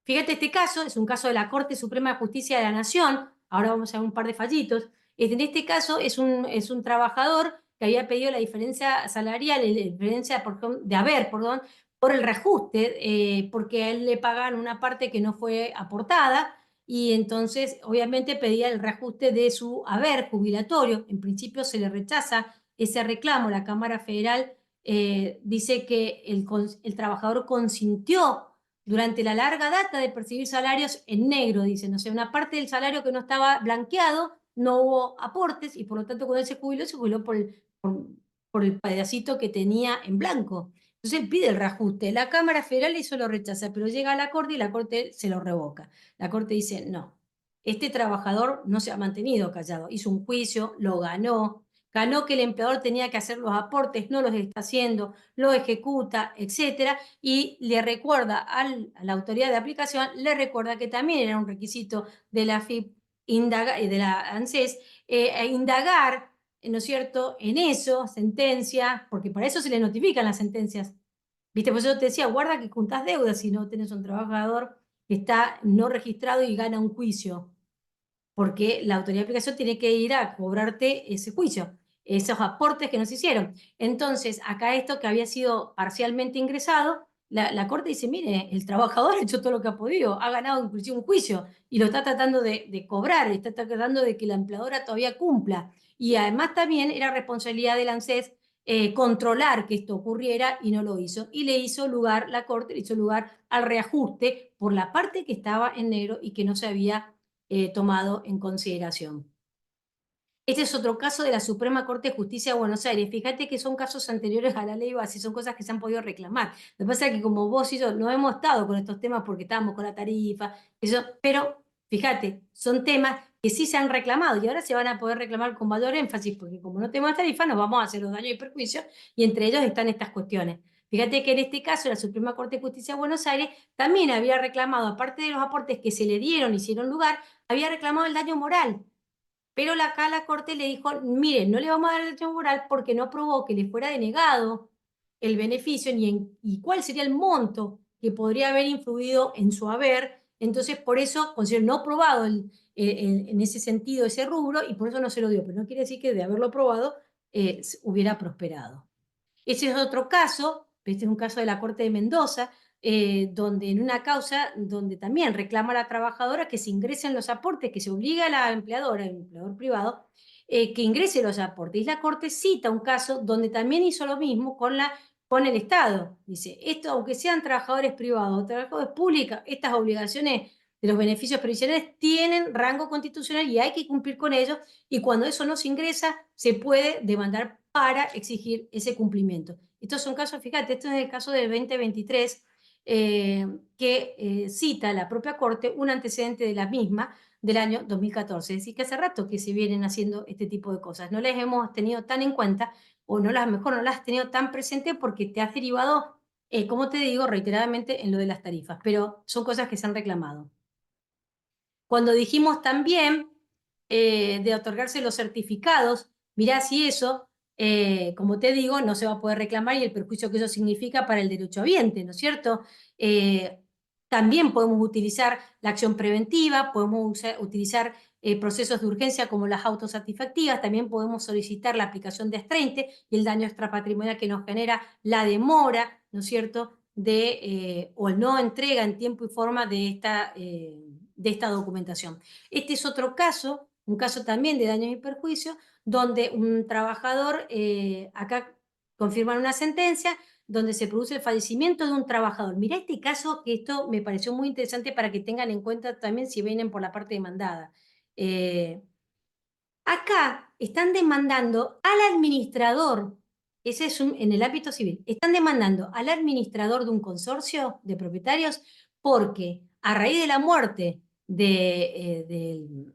[SPEAKER 2] Fíjate, este caso es un caso de la Corte Suprema de Justicia de la Nación. Ahora vamos a ver un par de fallitos. En este caso es un trabajador que había pedido la diferencia salarial, la diferencia de haber, perdón, por el reajuste, porque a él le pagan una parte que no fue aportada, y entonces obviamente pedía el reajuste de su haber jubilatorio. En principio se le rechaza ese reclamo. La Cámara Federal dice que el trabajador consintió durante la larga data de percibir salarios en negro, dicen. O sea, una parte del salario que no estaba blanqueado, no hubo aportes, y por lo tanto cuando él se jubiló por el pedacito que tenía en blanco. Entonces él pide el reajuste. La Cámara Federal eso lo rechaza, pero llega a la Corte y la Corte se lo revoca. La Corte dice, no, este trabajador no se ha mantenido callado, hizo un juicio, lo ganó que el empleador tenía que hacer los aportes, no los está haciendo, lo ejecuta, etcétera, y le recuerda a la autoridad de aplicación, le recuerda que también era un requisito de la FIP y de la ANSES indagar, ¿no es cierto?, en eso, sentencia, porque para eso se le notifican las sentencias. ¿Viste? Por eso te decía, guarda que juntás deudas si no tenés un trabajador que está no registrado y gana un juicio, porque la autoridad de aplicación tiene que ir a cobrarte ese juicio, esos aportes que nos hicieron. Entonces, acá esto que había sido parcialmente ingresado, la Corte dice, mire, el trabajador ha hecho todo lo que ha podido, ha ganado inclusive un juicio y lo está tratando de cobrar, está tratando de que la empleadora todavía cumpla. Y además también era responsabilidad del ANSES controlar que esto ocurriera, y no lo hizo. Y la Corte le hizo lugar al reajuste por la parte que estaba en negro y que no se había tomado en consideración. Este es otro caso de la Suprema Corte de Justicia de Buenos Aires. Fíjate que son casos anteriores a la ley base, son cosas que se han podido reclamar. Lo que pasa es que como vos y yo no hemos estado con estos temas porque estábamos con la tarifa, pero fíjate, son temas que sí se han reclamado y ahora se van a poder reclamar con mayor énfasis, porque como no tenemos tarifa, nos vamos a hacer los daños y perjuicios, y entre ellos están estas cuestiones. Fíjate que en este caso la Suprema Corte de Justicia de Buenos Aires también había reclamado, aparte de los aportes que se le hicieron lugar, había reclamado el daño moral. Pero acá la Corte le dijo, mire, no le vamos a dar el daño moral porque no probó que le fuera denegado el beneficio y cuál sería el monto que podría haber influido en su haber. Entonces, por eso considero no probado en ese sentido ese rubro, y por eso no se lo dio. Pero no quiere decir que de haberlo probado hubiera prosperado. Ese es otro caso Este es un caso de la Corte de Mendoza, donde en una causa donde también reclama la trabajadora que se ingresen los aportes, que se obliga a la empleadora, el empleador privado, que ingrese los aportes. Y la Corte cita un caso donde también hizo lo mismo con el Estado. Dice, esto, aunque sean trabajadores privados o trabajadores públicos, estas obligaciones de los beneficios previsionales tienen rango constitucional y hay que cumplir con ellos, y cuando eso no se ingresa, se puede demandar para exigir ese cumplimiento. Estos son casos, fíjate, esto es el caso del 2023, que cita la propia Corte un antecedente de la misma del año 2014. Es decir, que hace rato que se vienen haciendo este tipo de cosas. No las hemos tenido tan en cuenta, o no las, mejor no las has tenido tan presente porque te has derivado, como te digo, reiteradamente en lo de las tarifas, pero son cosas que se han reclamado. Cuando dijimos también de otorgarse los certificados, mirá si eso, como te digo, no se va a poder reclamar y el perjuicio que eso significa para el derechohabiente, ¿no es cierto? También podemos utilizar la acción preventiva, podemos utilizar procesos de urgencia como las autosatisfactivas, también podemos solicitar la aplicación de estrente y el daño extrapatrimonial que nos genera la demora, ¿no es cierto?, o el no entrega en tiempo y forma de esta documentación. Este es otro caso, un caso también de daños y perjuicios, donde un trabajador, acá confirman una sentencia, donde se produce el fallecimiento de un trabajador. Mirá este caso, que esto me pareció muy interesante para que tengan en cuenta también si vienen por la parte demandada. Acá están demandando al administrador, ese es en el ámbito civil, están demandando al administrador de un consorcio de propietarios porque a raíz de la muerte del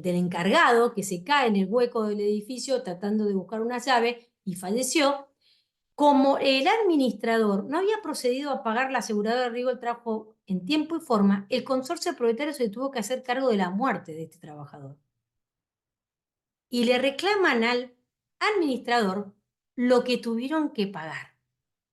[SPEAKER 2] encargado, que se cae en el hueco del edificio tratando de buscar una llave y falleció, como el administrador no había procedido a pagar la aseguradora de riesgo del trabajo en tiempo y forma, el consorcio de propietarios se tuvo que hacer cargo de la muerte de este trabajador. Y le reclaman al administrador lo que tuvieron que pagar.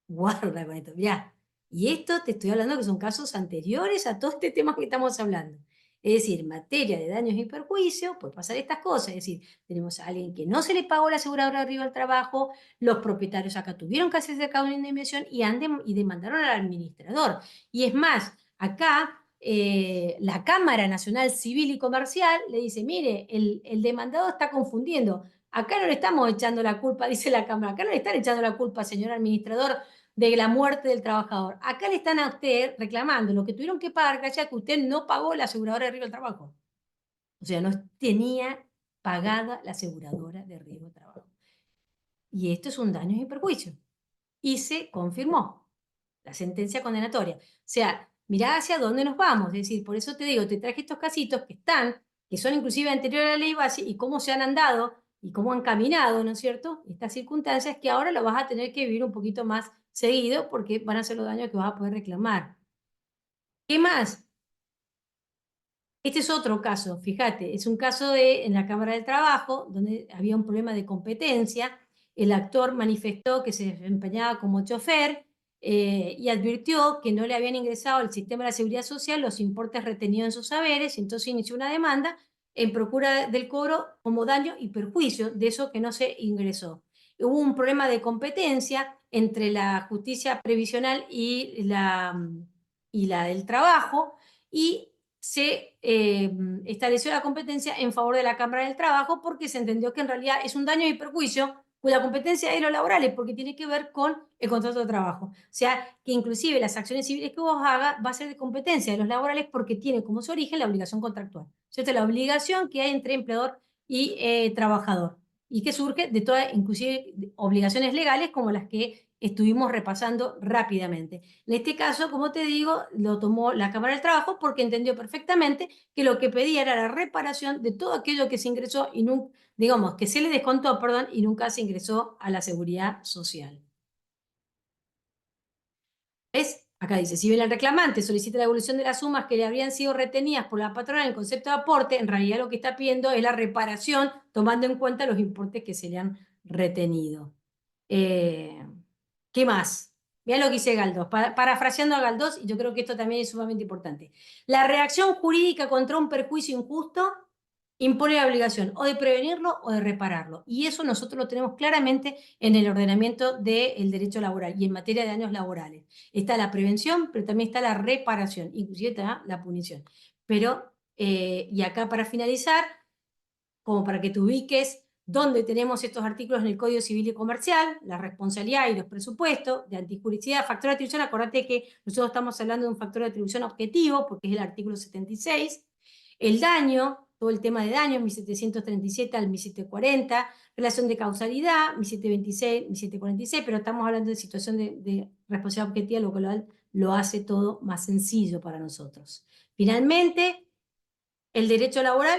[SPEAKER 2] Guarda con esto, mirá. Y esto te estoy hablando que son casos anteriores a todo este tema que estamos hablando. Es decir, en materia de daños y perjuicios, puede pasar estas cosas. Es decir, tenemos a alguien que no se le pagó la aseguradora de riesgo del trabajo, los propietarios acá tuvieron que hacerse cargo de una indemnización y demandaron al administrador. Y es más, acá la Cámara Nacional Civil y Comercial le dice, mire, el demandado está confundiendo. Acá no le estamos echando la culpa, dice la Cámara, acá no le están echando la culpa, señor administrador, de la muerte del trabajador. Acá le están a usted reclamando lo que tuvieron que pagar, ya que usted no pagó la aseguradora de riesgo del trabajo. O sea, no tenía pagada la aseguradora de riesgo del trabajo. Y esto es un daño y perjuicio. Y se confirmó la sentencia condenatoria. O sea, mirá hacia dónde nos vamos. Es decir, por eso te digo, te traje estos casitos que son inclusive anteriores a la ley base, y cómo se han andado y cómo han caminado, ¿no es cierto?, estas circunstancias que ahora lo vas a tener que vivir un poquito más seguido porque van a ser los daños que vas a poder reclamar. ¿Qué más? Este es otro caso, fíjate, es un caso en la Cámara del Trabajo, donde había un problema de competencia. El actor manifestó que se desempeñaba como chofer y advirtió que no le habían ingresado al sistema de la Seguridad Social los importes retenidos en sus haberes, y entonces inició una demanda en procura del cobro como daño y perjuicio de eso que no se ingresó. Hubo un problema de competencia entre la justicia previsional y la del trabajo, y se estableció la competencia en favor de la Cámara del Trabajo porque se entendió que en realidad es un daño y perjuicio cuya competencia es los laborales, porque tiene que ver con el contrato de trabajo. O sea, que inclusive las acciones civiles que vos hagas va a ser de competencia de los laborales porque tiene como su origen la obligación contractual. ¿Cierto? La obligación que hay entre empleador y trabajador, y que surge de todas, inclusive, obligaciones legales como las que estuvimos repasando rápidamente. En este caso, como te digo, lo tomó la Cámara del Trabajo porque entendió perfectamente que lo que pedía era la reparación de todo aquello que se ingresó y nunca, digamos, que se le descontó, perdón, y nunca se ingresó a la Seguridad Social. ¿Ves? Acá dice, si bien el reclamante solicita la devolución de las sumas que le habrían sido retenidas por la patronal en el concepto de aporte, en realidad lo que está pidiendo es la reparación tomando en cuenta los importes que se le han retenido. ¿Qué más? Mirá lo que dice Galdós, parafraseando a Galdós, y yo creo que esto también es sumamente importante. La reacción jurídica contra un perjuicio injusto impone la obligación o de prevenirlo o de repararlo. Y eso nosotros lo tenemos claramente en el ordenamiento del derecho laboral y en materia de daños laborales. Está la prevención, pero también está la reparación, inclusive está la punición. Pero, y acá para finalizar, como para que te ubiques dónde tenemos estos artículos en el Código Civil y Comercial, la responsabilidad y los presupuestos, de antijuricidad, factor de atribución, acordate que nosotros estamos hablando de un factor de atribución objetivo, porque es el artículo 76, el daño, todo el tema de daño, 1737 al 1740, relación de causalidad, 1726, 1746, pero estamos hablando de situación de responsabilidad objetiva, lo cual lo hace todo más sencillo para nosotros. Finalmente, el derecho laboral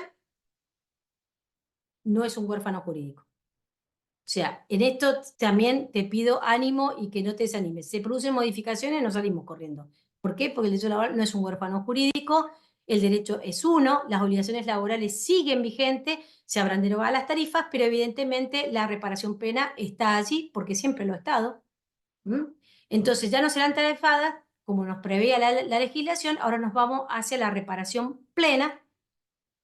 [SPEAKER 2] no es un huérfano jurídico. O sea, en esto también te pido ánimo y que no te desanimes. Se producen modificaciones, no salimos corriendo. ¿Por qué? Porque el derecho laboral no es un huérfano jurídico, el derecho es uno, las obligaciones laborales siguen vigentes, se habrán derogado las tarifas, pero evidentemente la reparación plena está allí porque siempre lo ha estado. ¿Mm? Entonces ya no serán tarifadas, como nos preveía la legislación, ahora nos vamos hacia la reparación plena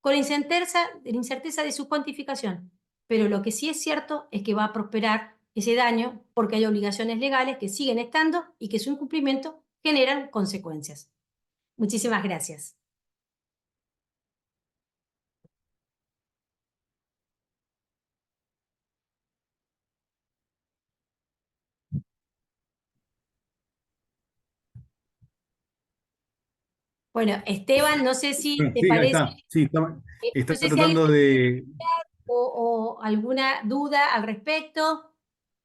[SPEAKER 2] con la incerteza de su cuantificación. Pero lo que sí es cierto es que va a prosperar ese daño porque hay obligaciones legales que siguen estando y que su incumplimiento generan consecuencias. Muchísimas gracias. Bueno, Esteban, no sé si
[SPEAKER 1] Bueno,
[SPEAKER 2] te
[SPEAKER 1] sí, ahí
[SPEAKER 2] parece,
[SPEAKER 1] está. Sí, está
[SPEAKER 2] no sé si alguien
[SPEAKER 1] tratando de,
[SPEAKER 2] o alguna duda al respecto.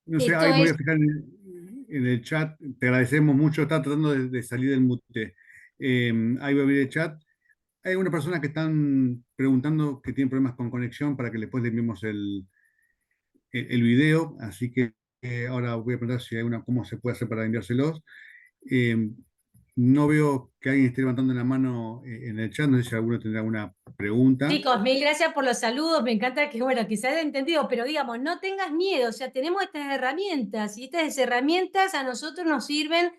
[SPEAKER 1] no sé,
[SPEAKER 2] Esto
[SPEAKER 1] ahí me voy
[SPEAKER 2] es,
[SPEAKER 1] a fijar en el chat. Te agradecemos mucho, está tratando de salir del mute. Ahí voy a abrir el chat. Hay algunas personas que están preguntando que tienen problemas con conexión para que después le enviemos el video, así que ahora voy a preguntar si hay cómo se puede hacer para enviárselos. Eh, no veo que alguien esté levantando la mano en el chat, no sé si alguno tendrá alguna pregunta.
[SPEAKER 2] chicos, mil gracias por los saludos. Me encanta que, bueno, que se haya entendido, pero digamos, no tengas miedo. O sea, tenemos estas herramientas y estas herramientas a nosotros nos sirven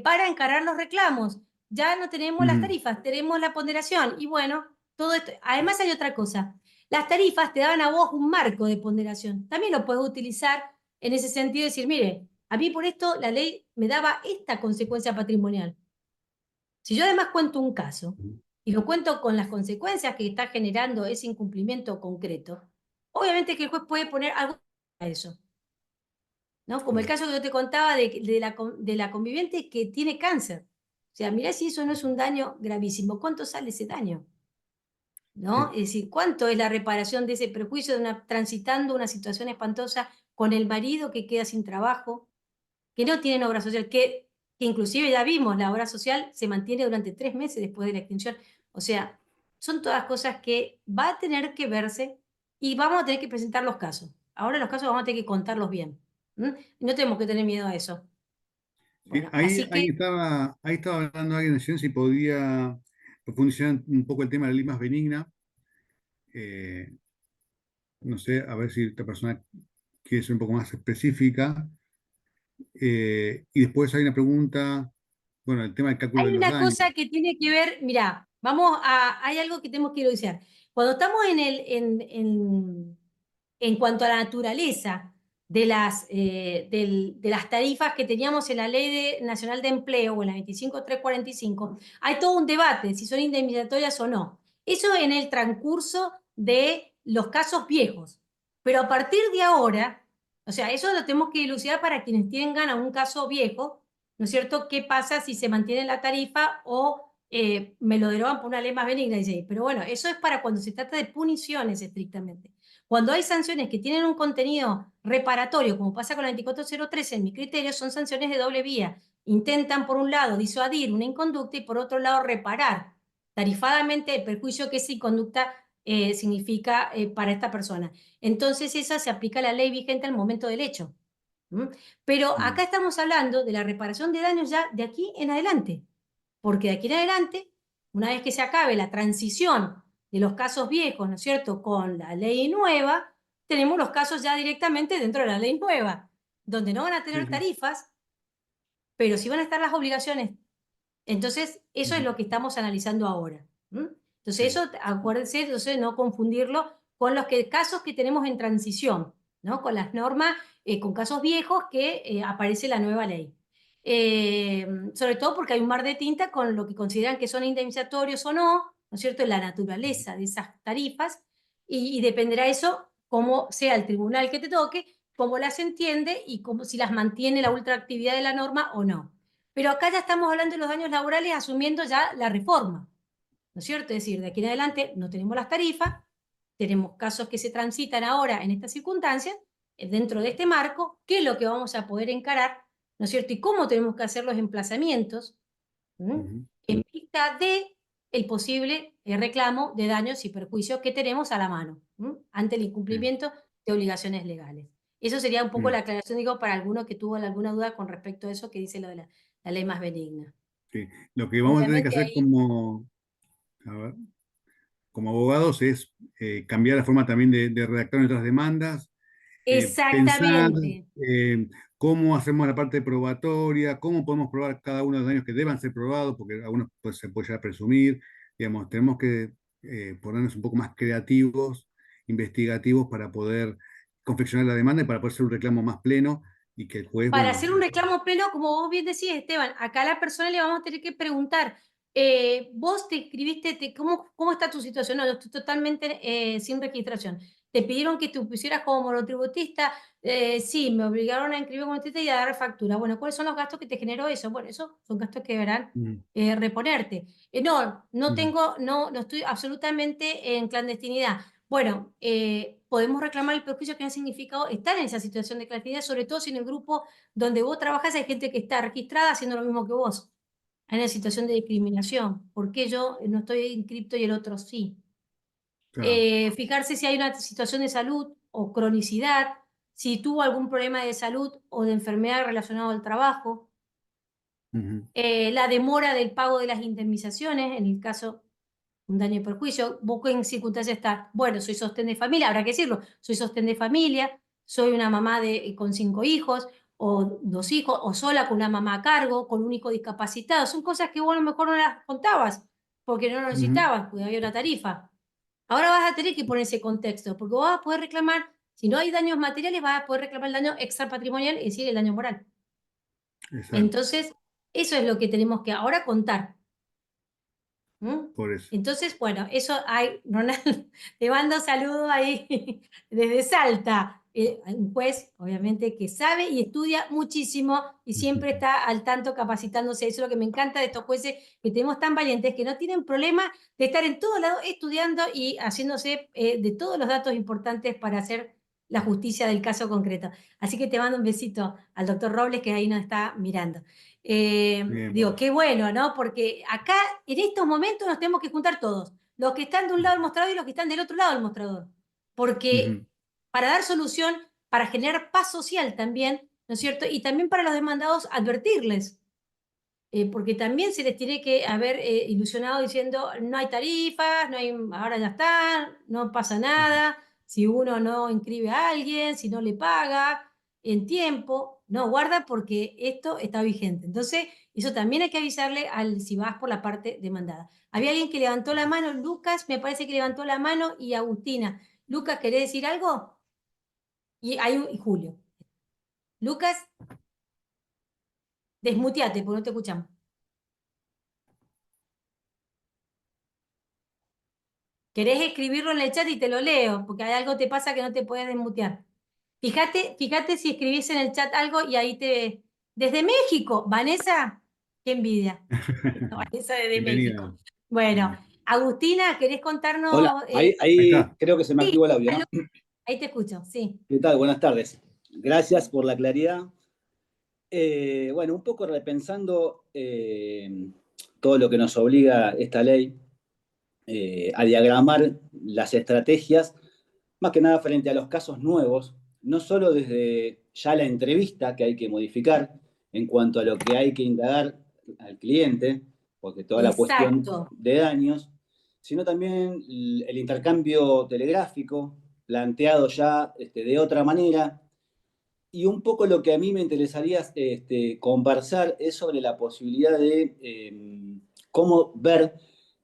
[SPEAKER 2] para encarar los reclamos. Ya no tenemos las
[SPEAKER 1] Ujú.
[SPEAKER 2] tarifas, tenemos la ponderación. Y bueno, todo esto. Además, hay otra cosa. Las tarifas te daban a vos un marco de ponderación. También lo puedes utilizar en ese sentido, decir, mire, a mí por esto la ley me daba esta consecuencia patrimonial. Si yo además cuento un caso y lo cuento con las consecuencias que está generando ese incumplimiento concreto, obviamente que el juez puede poner algo a eso, ¿no? Como el caso que yo te contaba de la conviviente que tiene cáncer. O sea, mirá si eso no es un daño gravísimo. ¿Cuánto sale ese daño? ¿No?
[SPEAKER 1] Sí.
[SPEAKER 2] Es decir, ¿cuánto es la reparación de ese perjuicio de transitando una situación espantosa con el marido que queda sin trabajo, que no tienen obra social, que inclusive ya vimos, la obra social se mantiene durante 3 meses después de la extinción. O sea, son todas cosas que va a tener que verse y vamos a tener que presentar los casos. Ahora los casos vamos a tener que contarlos bien. Y no tenemos que tener miedo a eso.
[SPEAKER 1] Sí,
[SPEAKER 2] Bueno, así que
[SPEAKER 1] ahí estaba hablando alguien de si podía profundizar un poco el tema de la ley más benigna. Eh, no sé, a ver si esta persona quiere ser un poco más específica. Y después hay una pregunta, bueno, el tema del cálculo de
[SPEAKER 2] hay
[SPEAKER 1] los
[SPEAKER 2] una
[SPEAKER 1] daños.
[SPEAKER 2] cosa que tiene que ver, mira, hay algo que tenemos que evidenciar. Cuando estamos en cuanto a la naturaleza de las tarifas que teníamos en la Nacional de Empleo o en la 25345, hay todo un debate si son indemnizatorias o no. Eso en el transcurso de los casos viejos. Pero a partir de ahora, o sea, eso lo tenemos que dilucidar para quienes tengan a un caso viejo, ¿no es cierto? ¿Qué pasa si se mantiene la tarifa o me lo derogan por una ley más benigna? Dice, pero bueno, eso es para cuando se trata de puniciones estrictamente. Cuando hay sanciones que tienen un contenido reparatorio, como pasa con la 24013, en mi criterio, son sanciones de doble vía. Intentan, por un lado, disuadir una inconducta y, por otro lado, reparar tarifadamente el perjuicio que esa inconducta significa para esta persona. Entonces, esa se aplica a la ley vigente al momento del hecho. ¿Mm? Pero acá estamos hablando de la reparación de daños ya de aquí en adelante, porque de aquí en adelante, una vez que se acabe la transición de los casos viejos, ¿no es cierto?, con la ley nueva, tenemos los casos ya directamente dentro de la ley nueva, donde no van a
[SPEAKER 1] Sí,
[SPEAKER 2] tener
[SPEAKER 1] sí.
[SPEAKER 2] tarifas, pero sí van a estar las obligaciones. Entonces, eso es lo que estamos analizando ahora. ¿Mm? Entonces
[SPEAKER 1] Sí.
[SPEAKER 2] eso, acuérdense, entonces no confundirlo con los casos que tenemos en transición, ¿no? Con las normas, con casos viejos que aparece la nueva ley. Sobre todo porque hay un mar de tinta con lo que consideran que son indemnizatorios o no, ¿no es cierto?, en la naturaleza de esas tarifas, y dependerá eso cómo sea el tribunal que te toque, cómo las entiende y cómo, si las mantiene la ultraactividad de la norma o no. Pero acá ya estamos hablando de los daños laborales asumiendo ya la reforma, ¿no es cierto? Es decir, de aquí en adelante no tenemos las tarifas, tenemos casos que se transitan ahora en estas circunstancias, dentro de este marco, qué es lo que vamos a poder encarar, ¿no es cierto? Y cómo tenemos que hacer los emplazamientos, ¿m? En vista de el posible reclamo de daños y perjuicios que tenemos a la mano, ¿m? Ante el
[SPEAKER 1] Bien,
[SPEAKER 2] incumplimiento de obligaciones legales. Eso sería un poco la
[SPEAKER 1] bien,
[SPEAKER 2] aclaración, digo, para alguno que tuvo alguna duda con respecto a eso que dice lo de la ley más benigna.
[SPEAKER 1] sí. Lo que vamos a tener que
[SPEAKER 2] Obviamente
[SPEAKER 1] hacer
[SPEAKER 2] ahí,
[SPEAKER 1] a ver, como abogados es cambiar la forma también de redactar nuestras demandas, pensar
[SPEAKER 2] exactamente.
[SPEAKER 1] eh, cómo hacemos la parte probatoria, cómo podemos probar cada uno de los daños que deban ser probados, porque algunos pues, se puede llegar a presumir. Digamos, tenemos que ponernos un poco más creativos, investigativos, para poder confeccionar la demanda y para poder hacer un reclamo más pleno y que el juez,
[SPEAKER 2] Para
[SPEAKER 1] bueno,
[SPEAKER 2] hacer un reclamo pleno, como vos bien decías, Esteban, acá a la persona le vamos a tener que preguntar, vos te escribiste, ¿cómo está tu situación? No, yo estoy totalmente sin registración. Te pidieron que te pusieras como monotributista, sí, me obligaron a inscribir como monotributista y a dar factura. Bueno, ¿cuáles son los gastos que te generó eso? Bueno, esos son gastos que deberán
[SPEAKER 1] mm,
[SPEAKER 2] reponerte. No
[SPEAKER 1] mm,
[SPEAKER 2] tengo, no estoy absolutamente en clandestinidad. Bueno, podemos reclamar el perjuicio que han significado estar en esa situación de clandestinidad, sobre todo si en el grupo donde vos trabajás hay gente que está registrada haciendo lo mismo que vos. Hay una situación de discriminación. ¿Por qué yo no estoy inscripto y el otro sí?
[SPEAKER 1] claro,
[SPEAKER 2] Fijarse si hay una situación de salud o cronicidad, si tuvo algún problema de salud o de enfermedad relacionado al trabajo,
[SPEAKER 1] ujú,
[SPEAKER 2] la demora del pago de las indemnizaciones, en el caso un daño y perjuicio, vos en circunstancias está, bueno, soy sostén de familia, habrá que decirlo, soy sostén de familia, soy una mamá con 5 hijos, o 2 hijos, o sola con una mamá a cargo, con un hijo discapacitado, son cosas que vos a lo mejor no las contabas, porque no lo
[SPEAKER 1] ujú,
[SPEAKER 2] necesitabas, porque había una tarifa. Ahora vas a tener que poner ese contexto, porque vos vas a poder reclamar, si no hay daños materiales, vas a poder reclamar el daño extrapatrimonial, es decir, el daño moral.
[SPEAKER 1] exacto,
[SPEAKER 2] Entonces, eso es lo que tenemos que ahora contar. ¿Mm?
[SPEAKER 1] por eso.
[SPEAKER 2] Entonces, bueno, eso hay, Ronald, te mando saludos ahí desde Salta. Hay un juez, obviamente, que sabe y estudia muchísimo y siempre está al tanto capacitándose. Eso es lo que me encanta de estos jueces que tenemos tan valientes, que no tienen problema de estar en todos lados estudiando y haciéndose de todos los datos importantes para hacer la justicia del caso concreto. Así que te mando un besito al doctor Robles, que ahí nos está mirando.
[SPEAKER 1] Bien,
[SPEAKER 2] Digo, qué bueno, ¿no? Porque acá, en estos momentos, nos tenemos que juntar todos, los que están de un lado del mostrador y los que están del otro lado del mostrador. Porque
[SPEAKER 1] ujú,
[SPEAKER 2] para dar solución, para generar paz social también, ¿no es cierto? Y también para los demandados advertirles, porque también se les tiene que haber ilusionado diciendo, no hay tarifas, no hay, ahora ya está, no pasa
[SPEAKER 1] ujú,
[SPEAKER 2] nada, si uno no inscribe a alguien, si no le paga en tiempo, no, guarda porque esto está vigente. Entonces, eso también hay que avisarle al si vas por la parte demandada. Había alguien que levantó la mano, Lucas, me parece que levantó la mano, y Agustina. Lucas, ¿querés decir algo? Y Julio. Lucas, desmuteate porque no te escuchamos. Querés escribirlo en el chat y te lo leo, porque hay algo te pasa que no te puedes desmutear. Fíjate si escribís en el chat algo y ahí te... Desde México, Vanessa, qué envidia. Vanessa desde
[SPEAKER 1] bienvenida.
[SPEAKER 2] México. Bueno,
[SPEAKER 1] Bien.
[SPEAKER 2] Agustina, ¿querés
[SPEAKER 3] Hola,
[SPEAKER 2] contarnos?
[SPEAKER 1] Ahí
[SPEAKER 3] ahí
[SPEAKER 1] está.
[SPEAKER 3] creo que se me
[SPEAKER 2] Sí,
[SPEAKER 3] activó el audio,
[SPEAKER 2] aló,
[SPEAKER 3] ¿no?
[SPEAKER 2] ahí te escucho, sí.
[SPEAKER 3] ¿Qué tal? Buenas tardes. Gracias por la claridad. Bueno, un poco repensando todo lo que nos obliga esta ley a diagramar las estrategias, más que nada frente a los casos nuevos, no solo desde ya la entrevista que hay que modificar en cuanto a lo que hay que indagar al cliente, porque toda la cuestión
[SPEAKER 2] Exacto.
[SPEAKER 3] de daños, sino también el intercambio telegráfico planteado ya de otra manera. Y un poco lo que a mí me interesaría conversar es sobre la posibilidad de cómo ver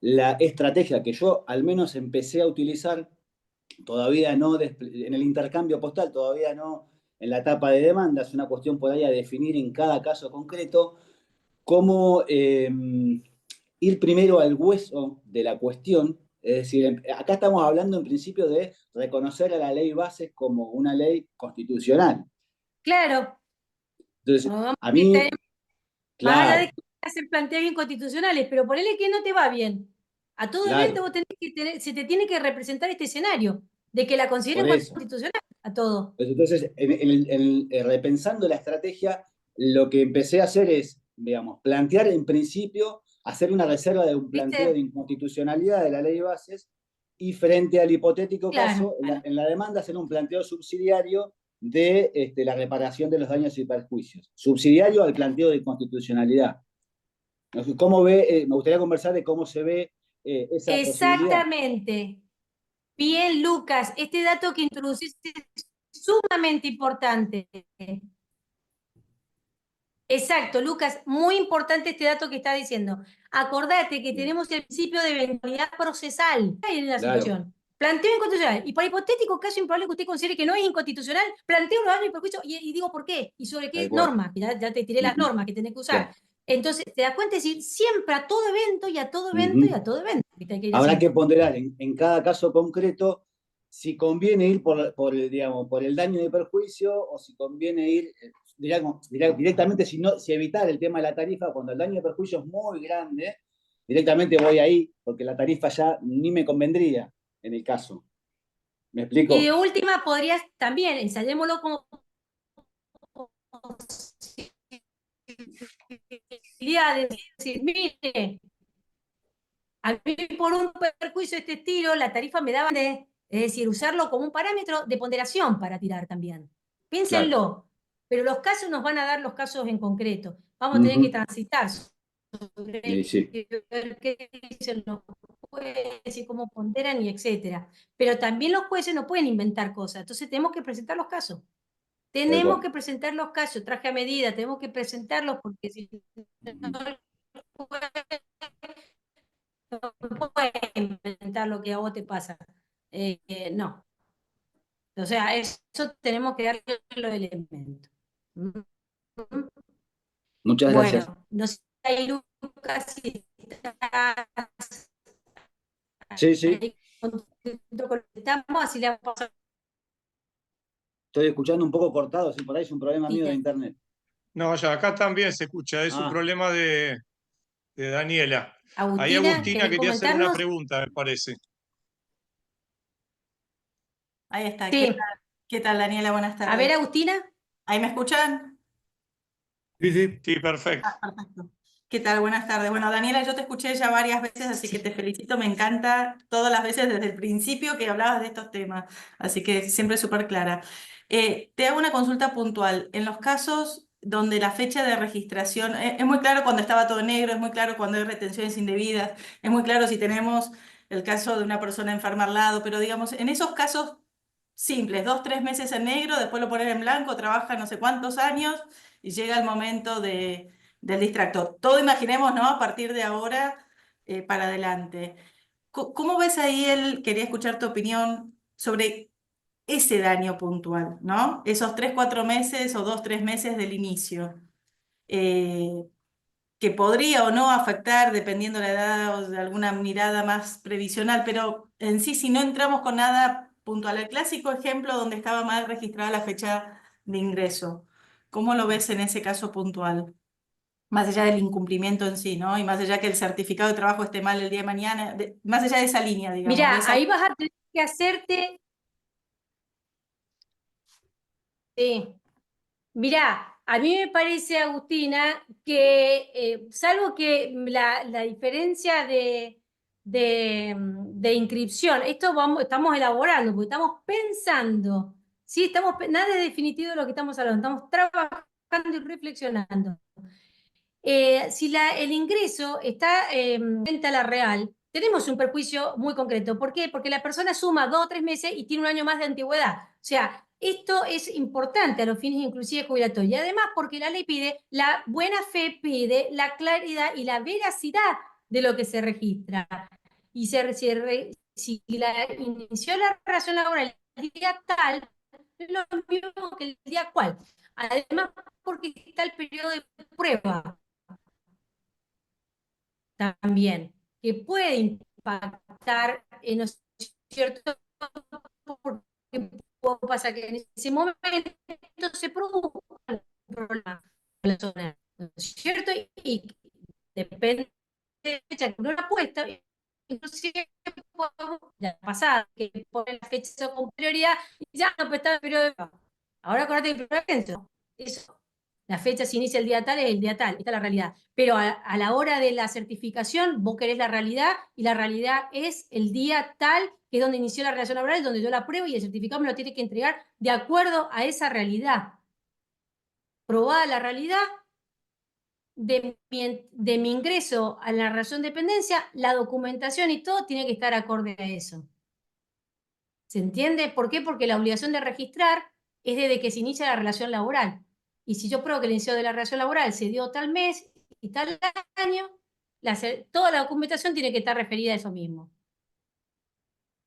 [SPEAKER 3] la estrategia que yo al menos empecé a utilizar, todavía no en el intercambio postal, todavía no en la etapa de demanda, es una cuestión por ahí a definir en cada caso concreto, cómo ir primero al hueso de la cuestión. Es decir, acá estamos hablando en principio de reconocer a la ley bases como una ley constitucional.
[SPEAKER 2] Claro.
[SPEAKER 3] Entonces,
[SPEAKER 2] No vamos
[SPEAKER 3] a mí,
[SPEAKER 2] más allá de
[SPEAKER 3] claro,
[SPEAKER 2] que hacer planteos inconstitucionales, pero ponele que no te va bien. A todo evento
[SPEAKER 3] claro,
[SPEAKER 2] vos tenés que se te tiene que representar este escenario, de que la
[SPEAKER 3] por
[SPEAKER 2] consideren
[SPEAKER 3] eso.
[SPEAKER 2] constitucional a todo.
[SPEAKER 3] Pues entonces, repensando la estrategia, lo que empecé a hacer es, digamos, plantear en principio, hacer una reserva de un planteo de
[SPEAKER 2] ¿Viste?
[SPEAKER 3] inconstitucionalidad de la ley de bases y frente al hipotético
[SPEAKER 2] Claro.
[SPEAKER 3] caso, en la demanda hacer un planteo subsidiario de la reparación de los daños y perjuicios, subsidiario al planteo de inconstitucionalidad. ¿Cómo ve? Me gustaría conversar de cómo se ve esa posibilidad.
[SPEAKER 2] Exactamente. Bien, Lucas, este dato que introduciste es sumamente importante. Exacto, Lucas, muy importante este dato que está diciendo. Acordate que tenemos el principio de eventualidad procesal en la
[SPEAKER 3] Claro,
[SPEAKER 2] situación. Planteo inconstitucional. Y para hipotético caso improbable que usted considere que no es inconstitucional, planteo los daños y perjuicios y digo por qué y sobre
[SPEAKER 3] tal
[SPEAKER 2] qué
[SPEAKER 3] cual.
[SPEAKER 2] normas. Ya te tiré las normas que tenés que usar.
[SPEAKER 3] Claro.
[SPEAKER 2] Entonces, te das cuenta de decir siempre a todo evento y a todo evento y
[SPEAKER 3] Ujú.
[SPEAKER 2] a todo evento. Que hay que ir
[SPEAKER 3] Habrá
[SPEAKER 2] así.
[SPEAKER 3] que ponderar en cada caso concreto si conviene ir digamos, por el daño y perjuicio o si conviene ir digamos, directamente, si evitar el tema de la tarifa, cuando el daño y perjuicio es muy grande, directamente voy ahí, porque la tarifa ya ni me convendría en el caso. ¿Me
[SPEAKER 2] Y de
[SPEAKER 3] explico?
[SPEAKER 2] última podrías también, ensayémoslo como posibilidad de decir, mire, a mí por un perjuicio de este estilo, la tarifa me daba, es decir, usarlo como un parámetro de ponderación para tirar también.
[SPEAKER 3] Claro.
[SPEAKER 2] Piénsenlo, pero los casos nos van a dar los casos en concreto. Vamos a tener que
[SPEAKER 3] Ujú.
[SPEAKER 2] transitar
[SPEAKER 3] Y
[SPEAKER 2] sobre
[SPEAKER 3] sí,
[SPEAKER 2] qué dicen los jueces y cómo ponderan y etcétera. Pero también los jueces no pueden inventar cosas, entonces tenemos que presentar los casos.
[SPEAKER 3] tal
[SPEAKER 2] Tenemos
[SPEAKER 3] cual.
[SPEAKER 2] que presentar los casos, traje a medida, tenemos que presentarlos porque si no,
[SPEAKER 3] Ujú.
[SPEAKER 2] el juez no puede inventar lo que a vos te pasa. No. O sea, eso tenemos que darle los elementos.
[SPEAKER 3] Muchas gracias.
[SPEAKER 2] Bueno, no sé, ahí, Lucas, si estás
[SPEAKER 3] Sí, sí,
[SPEAKER 2] ahí contento con lo que estamos, así le vamos a pasar.
[SPEAKER 3] estoy escuchando un poco cortado, si por ahí es un problema mío de internet.
[SPEAKER 4] No, ya acá también se escucha, es un
[SPEAKER 3] Ah,
[SPEAKER 4] problema de Daniela. Ahí
[SPEAKER 2] Agustina,
[SPEAKER 4] Agustina
[SPEAKER 2] ¿querés
[SPEAKER 4] quería hacer una
[SPEAKER 2] comentarnos?
[SPEAKER 4] pregunta, me parece.
[SPEAKER 5] Ahí está.
[SPEAKER 2] Sí.
[SPEAKER 5] Qué tal, Daniela? Buenas
[SPEAKER 2] A ver,
[SPEAKER 5] tardes.
[SPEAKER 2] Agustina.
[SPEAKER 5] ¿Ahí me escuchan?
[SPEAKER 1] Sí, sí.
[SPEAKER 4] Sí, perfecto.
[SPEAKER 5] Perfecto. ¿Qué tal? Buenas tardes. Bueno, Daniela, yo te escuché ya varias veces, así que te felicito. Me encanta todas las veces desde el principio que hablabas de estos temas. Así que siempre súper clara. Te hago una consulta puntual. En los casos donde la fecha de registración, es muy claro cuando estaba todo negro, es muy claro cuando hay retenciones indebidas, es muy claro si tenemos el caso de una persona enferma al lado, pero digamos, en esos casos simples, 2, 3 meses en negro, después lo ponen en blanco, trabaja no sé cuántos años y llega el momento del distractor. Todo imaginemos, ¿no? A partir de ahora para adelante. ¿Cómo ves ahí quería escuchar tu opinión sobre ese daño puntual, ¿no? Esos 3, 4 meses o 2, 3 meses del inicio, eh, que podría o no afectar dependiendo la edad o de alguna mirada más previsional, pero en sí, si no entramos con nada puntual, el clásico ejemplo donde estaba mal registrada la fecha de ingreso, ¿cómo lo ves en ese caso puntual? Más allá del incumplimiento en sí, ¿no? Y más allá que el certificado de trabajo esté mal el día de mañana, más allá de esa línea, digamos, de
[SPEAKER 2] Mirá,
[SPEAKER 5] esa...
[SPEAKER 2] ahí vas a tener que hacerte. Sí. Mirá, a mí me parece, Agustina, que salvo que la diferencia de inscripción, esto estamos elaborando, porque estamos pensando, sí, nada es definitivo de lo que estamos hablando, estamos trabajando y reflexionando. Si el ingreso está frente a la real, tenemos un perjuicio muy concreto. ¿Por qué? Porque la persona suma 2 o 3 meses y tiene un año más de antigüedad. O sea, esto es importante a los fines inclusive jubilatorios. Y además porque la ley pide, la buena fe pide la claridad y la veracidad de lo que se registra. Y si inició la relación laboral el día tal, es lo mismo que el día cual. Además, porque está el periodo de prueba también, que puede impactar, ¿no es cierto? Porque puede pasar que en ese momento se produzca un problema en la zona, ¿no es cierto? Y depende de la fecha que uno la apuesta, inclusive la pasada, que pone la fecha con prioridad, y ya no, pues está el periodo de prueba. Ahora acordate que eso, la fecha se inicia el día tal, es el día tal, esta es la realidad. Pero a la hora de la certificación, vos querés la realidad, y la realidad es el día tal, que es donde inició la relación laboral, donde yo la apruebo, y el certificado me lo tiene que entregar de acuerdo a esa realidad. Probada la realidad de mi ingreso a la relación de dependencia, la documentación y todo tiene que estar acorde a eso. ¿Se entiende? ¿Por qué? Porque la obligación de registrar es desde que se inicia la relación laboral. Y si yo pruebo que el inicio de la relación laboral se dio tal mes y tal año, toda la documentación tiene que estar referida a eso mismo.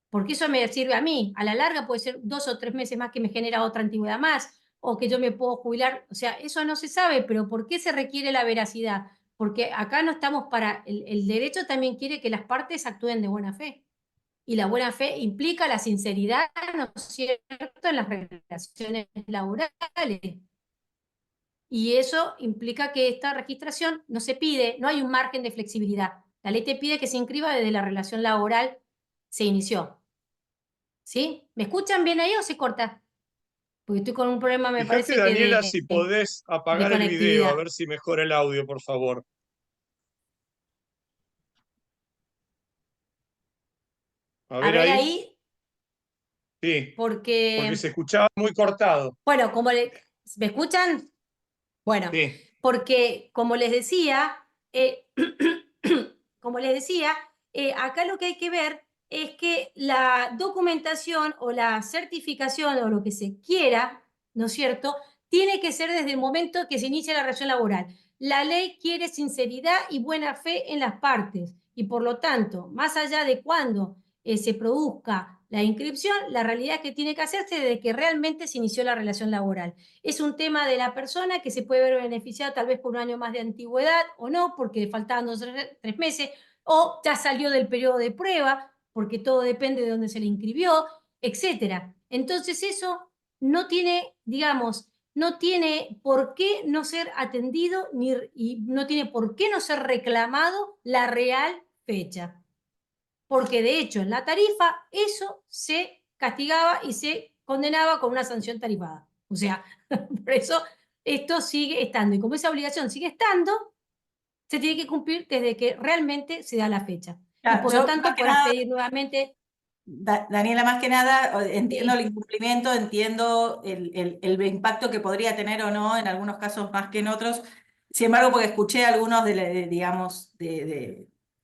[SPEAKER 2] Porque eso me sirve a mí. A la larga puede ser 2 o 3 meses más que me genera otra antigüedad más, o que yo me puedo jubilar. O sea, eso no se sabe, pero ¿por qué se requiere la veracidad? Porque acá no estamos para... El derecho también quiere que las partes actúen de buena fe. Y la buena fe implica la sinceridad, ¿no es cierto?, en las relaciones laborales. Y eso implica que esta registración no se pide, no hay un margen de flexibilidad. La ley te pide que se inscriba desde la relación laboral se inició. ¿Sí? ¿Me escuchan bien ahí o se corta? Porque estoy con un problema, me
[SPEAKER 4] Fíjate,
[SPEAKER 2] parece que
[SPEAKER 4] Daniela, si podés
[SPEAKER 2] de
[SPEAKER 4] apagar el video, a
[SPEAKER 2] conectividad.
[SPEAKER 4] ver si mejora el audio, por favor. A
[SPEAKER 2] A
[SPEAKER 4] ver
[SPEAKER 2] ver
[SPEAKER 4] ahí.
[SPEAKER 2] ahí,
[SPEAKER 4] Sí, porque se
[SPEAKER 2] porque,
[SPEAKER 4] escuchaba muy cortado.
[SPEAKER 2] bueno, ¿me escuchan? Bueno,
[SPEAKER 4] Sí.
[SPEAKER 2] porque como les decía, como les decía, acá lo que hay que ver es que la documentación o la certificación o lo que se quiera, ¿no es cierto?, tiene que ser desde el momento que se inicia la relación laboral. La ley quiere sinceridad y buena fe en las partes, y por lo tanto, más allá de cuándo se produzca la inscripción, la realidad es que tiene que hacerse desde que realmente se inició la relación laboral. Es un tema de la persona que se puede ver beneficiada tal vez por un año más de antigüedad o no, porque le faltaban 3 meses, o ya salió del periodo de prueba, porque todo depende de dónde se le inscribió, etc. Entonces eso no tiene, digamos, no tiene por qué no ser atendido y no tiene por qué no ser reclamado la real fecha. Porque de hecho en la tarifa eso se castigaba y se condenaba con una sanción tarifada. O sea, por eso esto sigue estando. Y como esa obligación sigue estando, se tiene que cumplir desde que realmente se da la fecha. Y por lo
[SPEAKER 5] Yo,
[SPEAKER 2] tanto
[SPEAKER 5] más que
[SPEAKER 2] podrás
[SPEAKER 5] nada,
[SPEAKER 2] pedir nuevamente.
[SPEAKER 5] Daniela, más que nada, entiendo
[SPEAKER 2] Sí.
[SPEAKER 5] el incumplimiento, entiendo el impacto que podría tener o no, en algunos casos más que en otros. Sin embargo, porque escuché algunos digamos,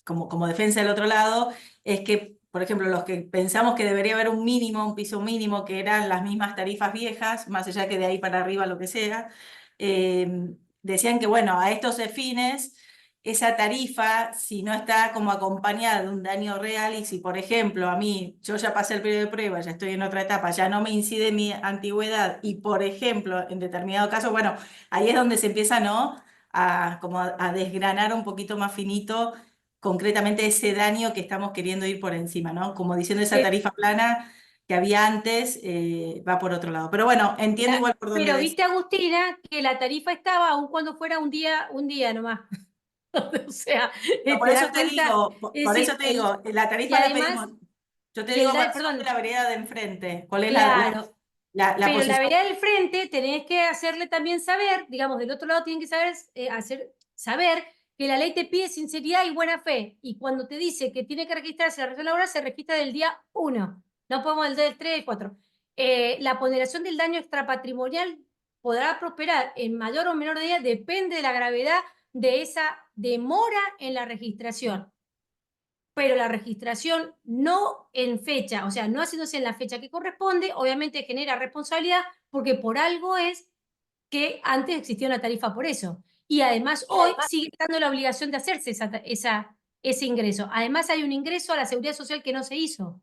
[SPEAKER 5] como defensa del otro lado, es que, por ejemplo, los que pensamos que debería haber un mínimo, un piso mínimo, que eran las mismas tarifas viejas, más allá que de ahí para arriba lo que sea, decían que, bueno, a estos fines esa tarifa, si no está como acompañada de un daño real, y si, por ejemplo, a mí, yo ya pasé el periodo de prueba, ya estoy en otra etapa, ya no me incide mi antigüedad, y, por ejemplo, en determinado caso, bueno, ahí es donde se empieza, ¿no?, como a desgranar un poquito más finito, concretamente ese daño que estamos queriendo ir por encima, ¿no? Como diciendo, esa tarifa plana que había antes, va por otro lado. Pero bueno, entiendo igual por dónde
[SPEAKER 2] Pero
[SPEAKER 5] ves.
[SPEAKER 2] viste, Agustina, que la tarifa estaba aun cuando fuera un día nomás. O sea,
[SPEAKER 5] No, por
[SPEAKER 2] te
[SPEAKER 5] eso
[SPEAKER 2] das
[SPEAKER 5] te
[SPEAKER 2] cuenta,
[SPEAKER 5] digo,
[SPEAKER 2] es
[SPEAKER 5] por eso
[SPEAKER 2] decir,
[SPEAKER 5] te digo, la
[SPEAKER 2] y
[SPEAKER 5] tarifa la
[SPEAKER 2] además,
[SPEAKER 5] pedimos. Yo te
[SPEAKER 2] y
[SPEAKER 5] digo, son de
[SPEAKER 2] perdón,
[SPEAKER 5] la vereda de enfrente. ¿Cuál es
[SPEAKER 2] claro,
[SPEAKER 5] la
[SPEAKER 2] pero la
[SPEAKER 5] posición?
[SPEAKER 2] vereda del frente tenés que hacerle también saber, digamos, del otro lado tienen que saber que la ley te pide sinceridad y buena fe, y cuando te dice que tiene que registrarse la relación laboral, se registra del día 1, no podemos del 3, del 4. La ponderación del daño extrapatrimonial podrá prosperar en mayor o menor medida, depende de la gravedad de esa demora en la registración. Pero la registración no en fecha, o sea, no haciéndose en la fecha que corresponde, obviamente genera responsabilidad porque por algo es que antes existía una tarifa por eso. Y además hoy sigue estando la obligación de hacerse esa ese ingreso. Además hay un ingreso a la seguridad social que no se hizo.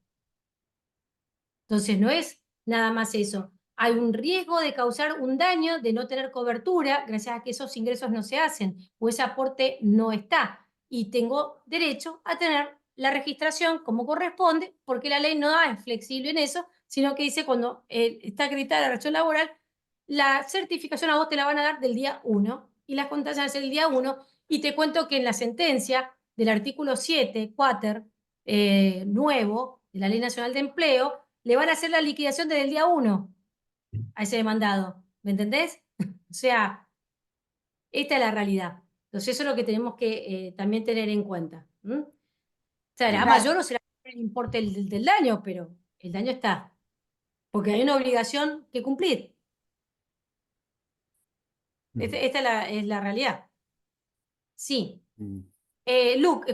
[SPEAKER 2] Entonces no es nada más eso. Hay un riesgo de causar un daño, de no tener cobertura, gracias a que esos ingresos no se hacen, o ese aporte no está. Y tengo derecho a tener la registración como corresponde, porque la ley no es flexible en eso, sino que dice cuando está acreditada la relación laboral, la certificación a vos te la van a dar del día 1, y las contas van a ser el día 1, y te cuento que en la sentencia del artículo 7, cuater, nuevo, de la Ley Nacional de Empleo, le van a hacer la liquidación desde el día 1 a ese demandado. ¿Me entendés? O sea, esta es la realidad. Entonces eso es lo que tenemos que también tener en cuenta. O sea, será mayor o será el importe del daño, pero el daño está. Porque hay una obligación que cumplir. Esta es la realidad. Sí.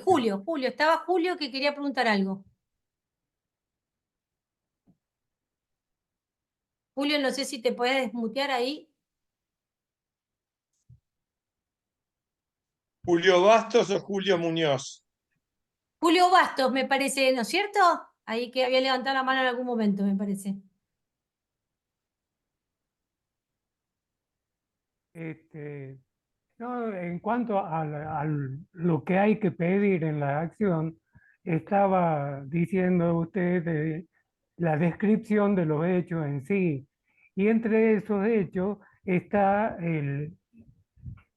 [SPEAKER 2] Julio, estaba Julio que quería preguntar algo. Julio, no sé si te puedes desmutear ahí.
[SPEAKER 4] ¿Julio Bastos o Julio Muñoz?
[SPEAKER 2] Julio Bastos, me parece, ¿no es cierto? Ahí que había levantado la mano en algún momento, me parece.
[SPEAKER 6] No, en cuanto a lo que hay que pedir en la acción, estaba diciendo usted de la descripción de los hechos en sí. Y entre esos hechos está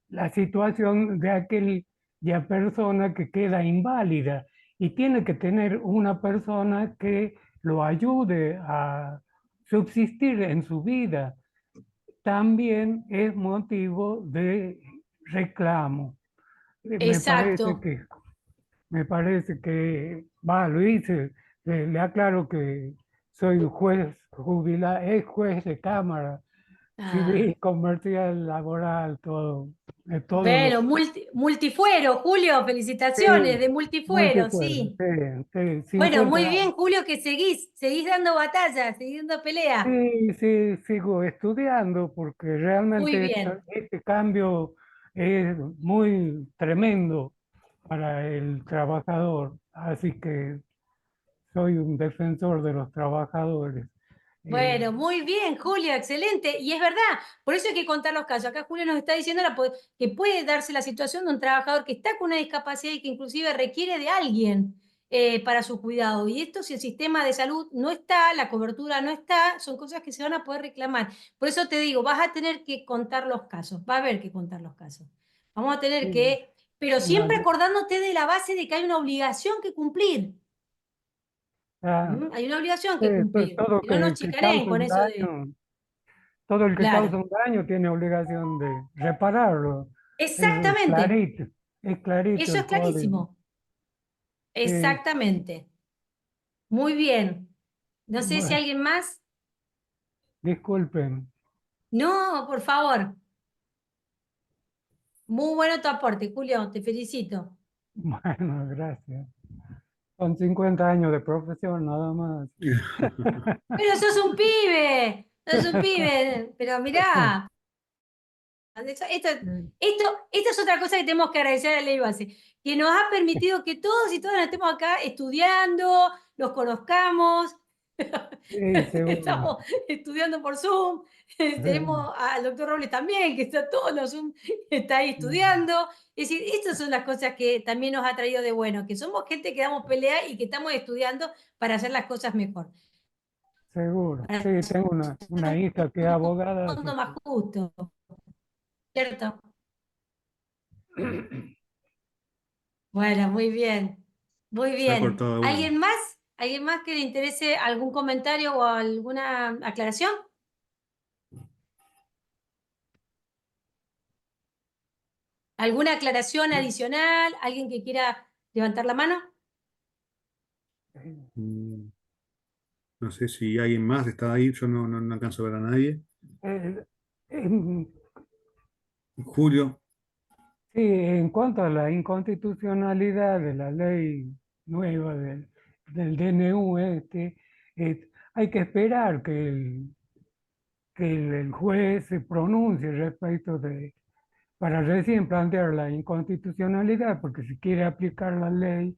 [SPEAKER 6] la situación de aquella persona que queda inválida y tiene que tener una persona que lo ayude a subsistir en su vida. También es motivo de reclamo.
[SPEAKER 2] Exacto.
[SPEAKER 6] Me parece que, Luis, le aclaro que soy juez jubilado, es juez de cámara, civil, comercial, laboral, todo. Todo lo...
[SPEAKER 2] Bueno, multifuero, Julio, felicitaciones
[SPEAKER 6] Sí,
[SPEAKER 2] de multifuero,
[SPEAKER 6] multifuero,
[SPEAKER 2] sí.
[SPEAKER 6] sí, 50
[SPEAKER 2] Bueno, muy
[SPEAKER 6] años.
[SPEAKER 2] bien, Julio, que seguís dando batalla, seguís dando pelea.
[SPEAKER 6] Sí, sí, sigo estudiando porque
[SPEAKER 2] Muy
[SPEAKER 6] realmente
[SPEAKER 2] bien.
[SPEAKER 6] este cambio es muy tremendo para el trabajador, así que soy un defensor de los trabajadores.
[SPEAKER 2] Bueno, muy bien, Julio, excelente. Y es verdad, por eso hay que contar los casos. Acá Julio nos está diciendo que puede darse la situación de un trabajador que está con una discapacidad y que inclusive requiere de alguien para su cuidado. Y esto, si el sistema de salud no está, la cobertura no está, son cosas que se van a poder reclamar. Por eso te digo, vas a tener que contar los casos, va a haber que contar los casos. Vamos a tener
[SPEAKER 6] Sí,
[SPEAKER 2] que, pero
[SPEAKER 6] una
[SPEAKER 2] siempre
[SPEAKER 6] vez-
[SPEAKER 2] acordándote de la base de que hay una obligación que cumplir.
[SPEAKER 6] ah,
[SPEAKER 2] Hay una obligación que cumplir.
[SPEAKER 6] todo
[SPEAKER 2] Que no nos
[SPEAKER 6] que
[SPEAKER 2] chicaneen
[SPEAKER 6] causa
[SPEAKER 2] con
[SPEAKER 6] un
[SPEAKER 2] eso de...
[SPEAKER 6] daño, todo el que
[SPEAKER 2] Claro.
[SPEAKER 6] causa un daño tiene obligación de repararlo.
[SPEAKER 2] Exactamente,
[SPEAKER 6] Es clarito
[SPEAKER 2] eso es
[SPEAKER 6] el código.
[SPEAKER 2] clarísimo.
[SPEAKER 6] Sí,
[SPEAKER 2] Exactamente. Muy bien. No sé si
[SPEAKER 6] bueno,
[SPEAKER 2] alguien más.
[SPEAKER 6] disculpen.
[SPEAKER 2] No, por favor. Muy bueno tu aporte, Julio, te felicito.
[SPEAKER 6] Bueno, gracias. Son 50 años de profesión nada más.
[SPEAKER 2] Pero sos un pibe, pero mirá, esto es otra cosa que tenemos que agradecer a la ley base, que nos ha permitido que todos y todas estemos acá estudiando, los conozcamos,
[SPEAKER 6] Sí, seguro.
[SPEAKER 2] estamos estudiando por Zoom, tenemos al doctor Robles también, que está todo en Zoom, está ahí estudiando. Es decir, estas son las cosas que también nos ha traído de bueno, que somos gente que damos pelea y que estamos estudiando para hacer las cosas mejor.
[SPEAKER 6] Seguro.
[SPEAKER 2] Para
[SPEAKER 6] Sí, tengo una
[SPEAKER 2] hacer
[SPEAKER 6] hija que es
[SPEAKER 2] un
[SPEAKER 6] abogada, así
[SPEAKER 2] mundo más
[SPEAKER 6] que...
[SPEAKER 2] justo, ¿cierto? Bueno, muy bien. Muy
[SPEAKER 1] Se ha
[SPEAKER 2] bien.
[SPEAKER 1] cortado de vuelta.
[SPEAKER 2] ¿Alguien más? ¿Alguien más que le interese algún comentario o alguna aclaración? ¿Alguna aclaración adicional? ¿Alguien que quiera levantar la mano?
[SPEAKER 1] Mm, No sé si alguien más está ahí, yo no alcanzo a ver a nadie.
[SPEAKER 6] Eh, en-
[SPEAKER 1] Julio,
[SPEAKER 6] sí, en cuanto a la inconstitucionalidad de la ley nueva del DNU, hay que esperar que el juez se pronuncie respecto para recién plantear la inconstitucionalidad, porque se quiere aplicar la ley,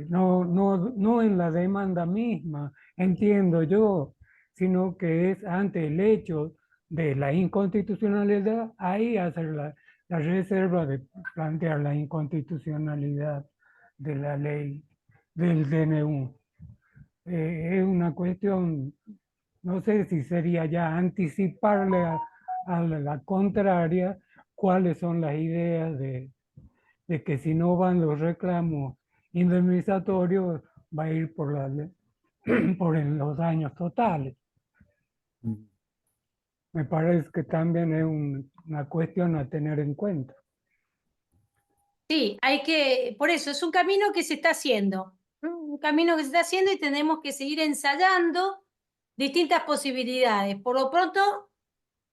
[SPEAKER 6] no en la demanda misma, entiendo yo, sino que es ante el hecho de la inconstitucionalidad, ahí hacer la reserva de plantear la inconstitucionalidad de la ley del DNU. Es una cuestión, no sé si sería ya anticiparle a la contraria cuáles son las ideas de que si no van los reclamos indemnizatorios, va a ir por, por los daños totales. Me parece que también es una cuestión a tener en cuenta.
[SPEAKER 2] Sí, por eso es un camino que se está haciendo, ¿no? Un camino que se está haciendo y tenemos que seguir ensayando distintas posibilidades. Por lo pronto,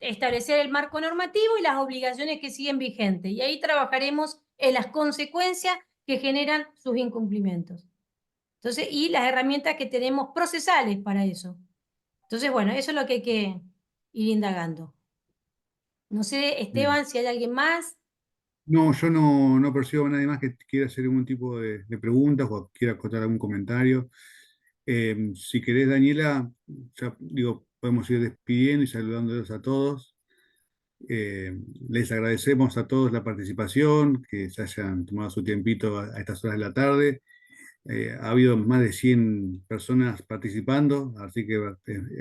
[SPEAKER 2] establecer el marco normativo y las obligaciones que siguen vigentes. Y ahí trabajaremos en las consecuencias que generan sus incumplimientos. Entonces, y las herramientas que tenemos procesales para eso. Entonces, bueno, eso es lo que hay que ir indagando. No sé, Esteban, si hay alguien más.
[SPEAKER 1] No, yo no percibo a nadie más que quiera hacer algún tipo de preguntas o quiera acotar algún comentario. Si querés, Daniela, ya digo, podemos ir despidiendo y saludándolos a todos. Les agradecemos a todos la participación, que se hayan tomado su tiempito a estas horas de la tarde. Ha habido más de 100 personas participando, así que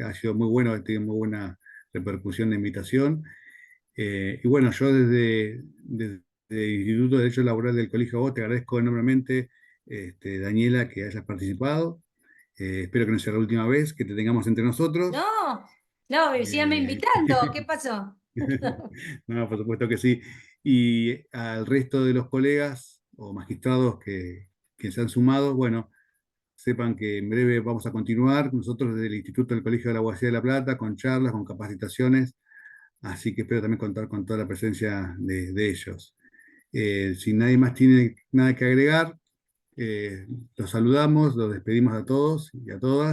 [SPEAKER 1] ha sido muy bueno, ha tenido muy buena repercusión la invitación. Y bueno, yo desde el Instituto de Derecho Laboral del Colegio Voz te agradezco enormemente, Daniela, que hayas participado. Espero que no sea la última vez que te tengamos entre nosotros.
[SPEAKER 2] No, síganme invitando. ¿Qué pasó?
[SPEAKER 1] No, por supuesto que sí. Y al resto de los colegas o magistrados que se han sumado, bueno, sepan que en breve vamos a continuar nosotros desde el Instituto del Colegio de la Abogacía de La Plata con charlas, con capacitaciones, así que espero también contar con toda la presencia de ellos. Si nadie más tiene nada que agregar, los saludamos, los despedimos a todos y a todas.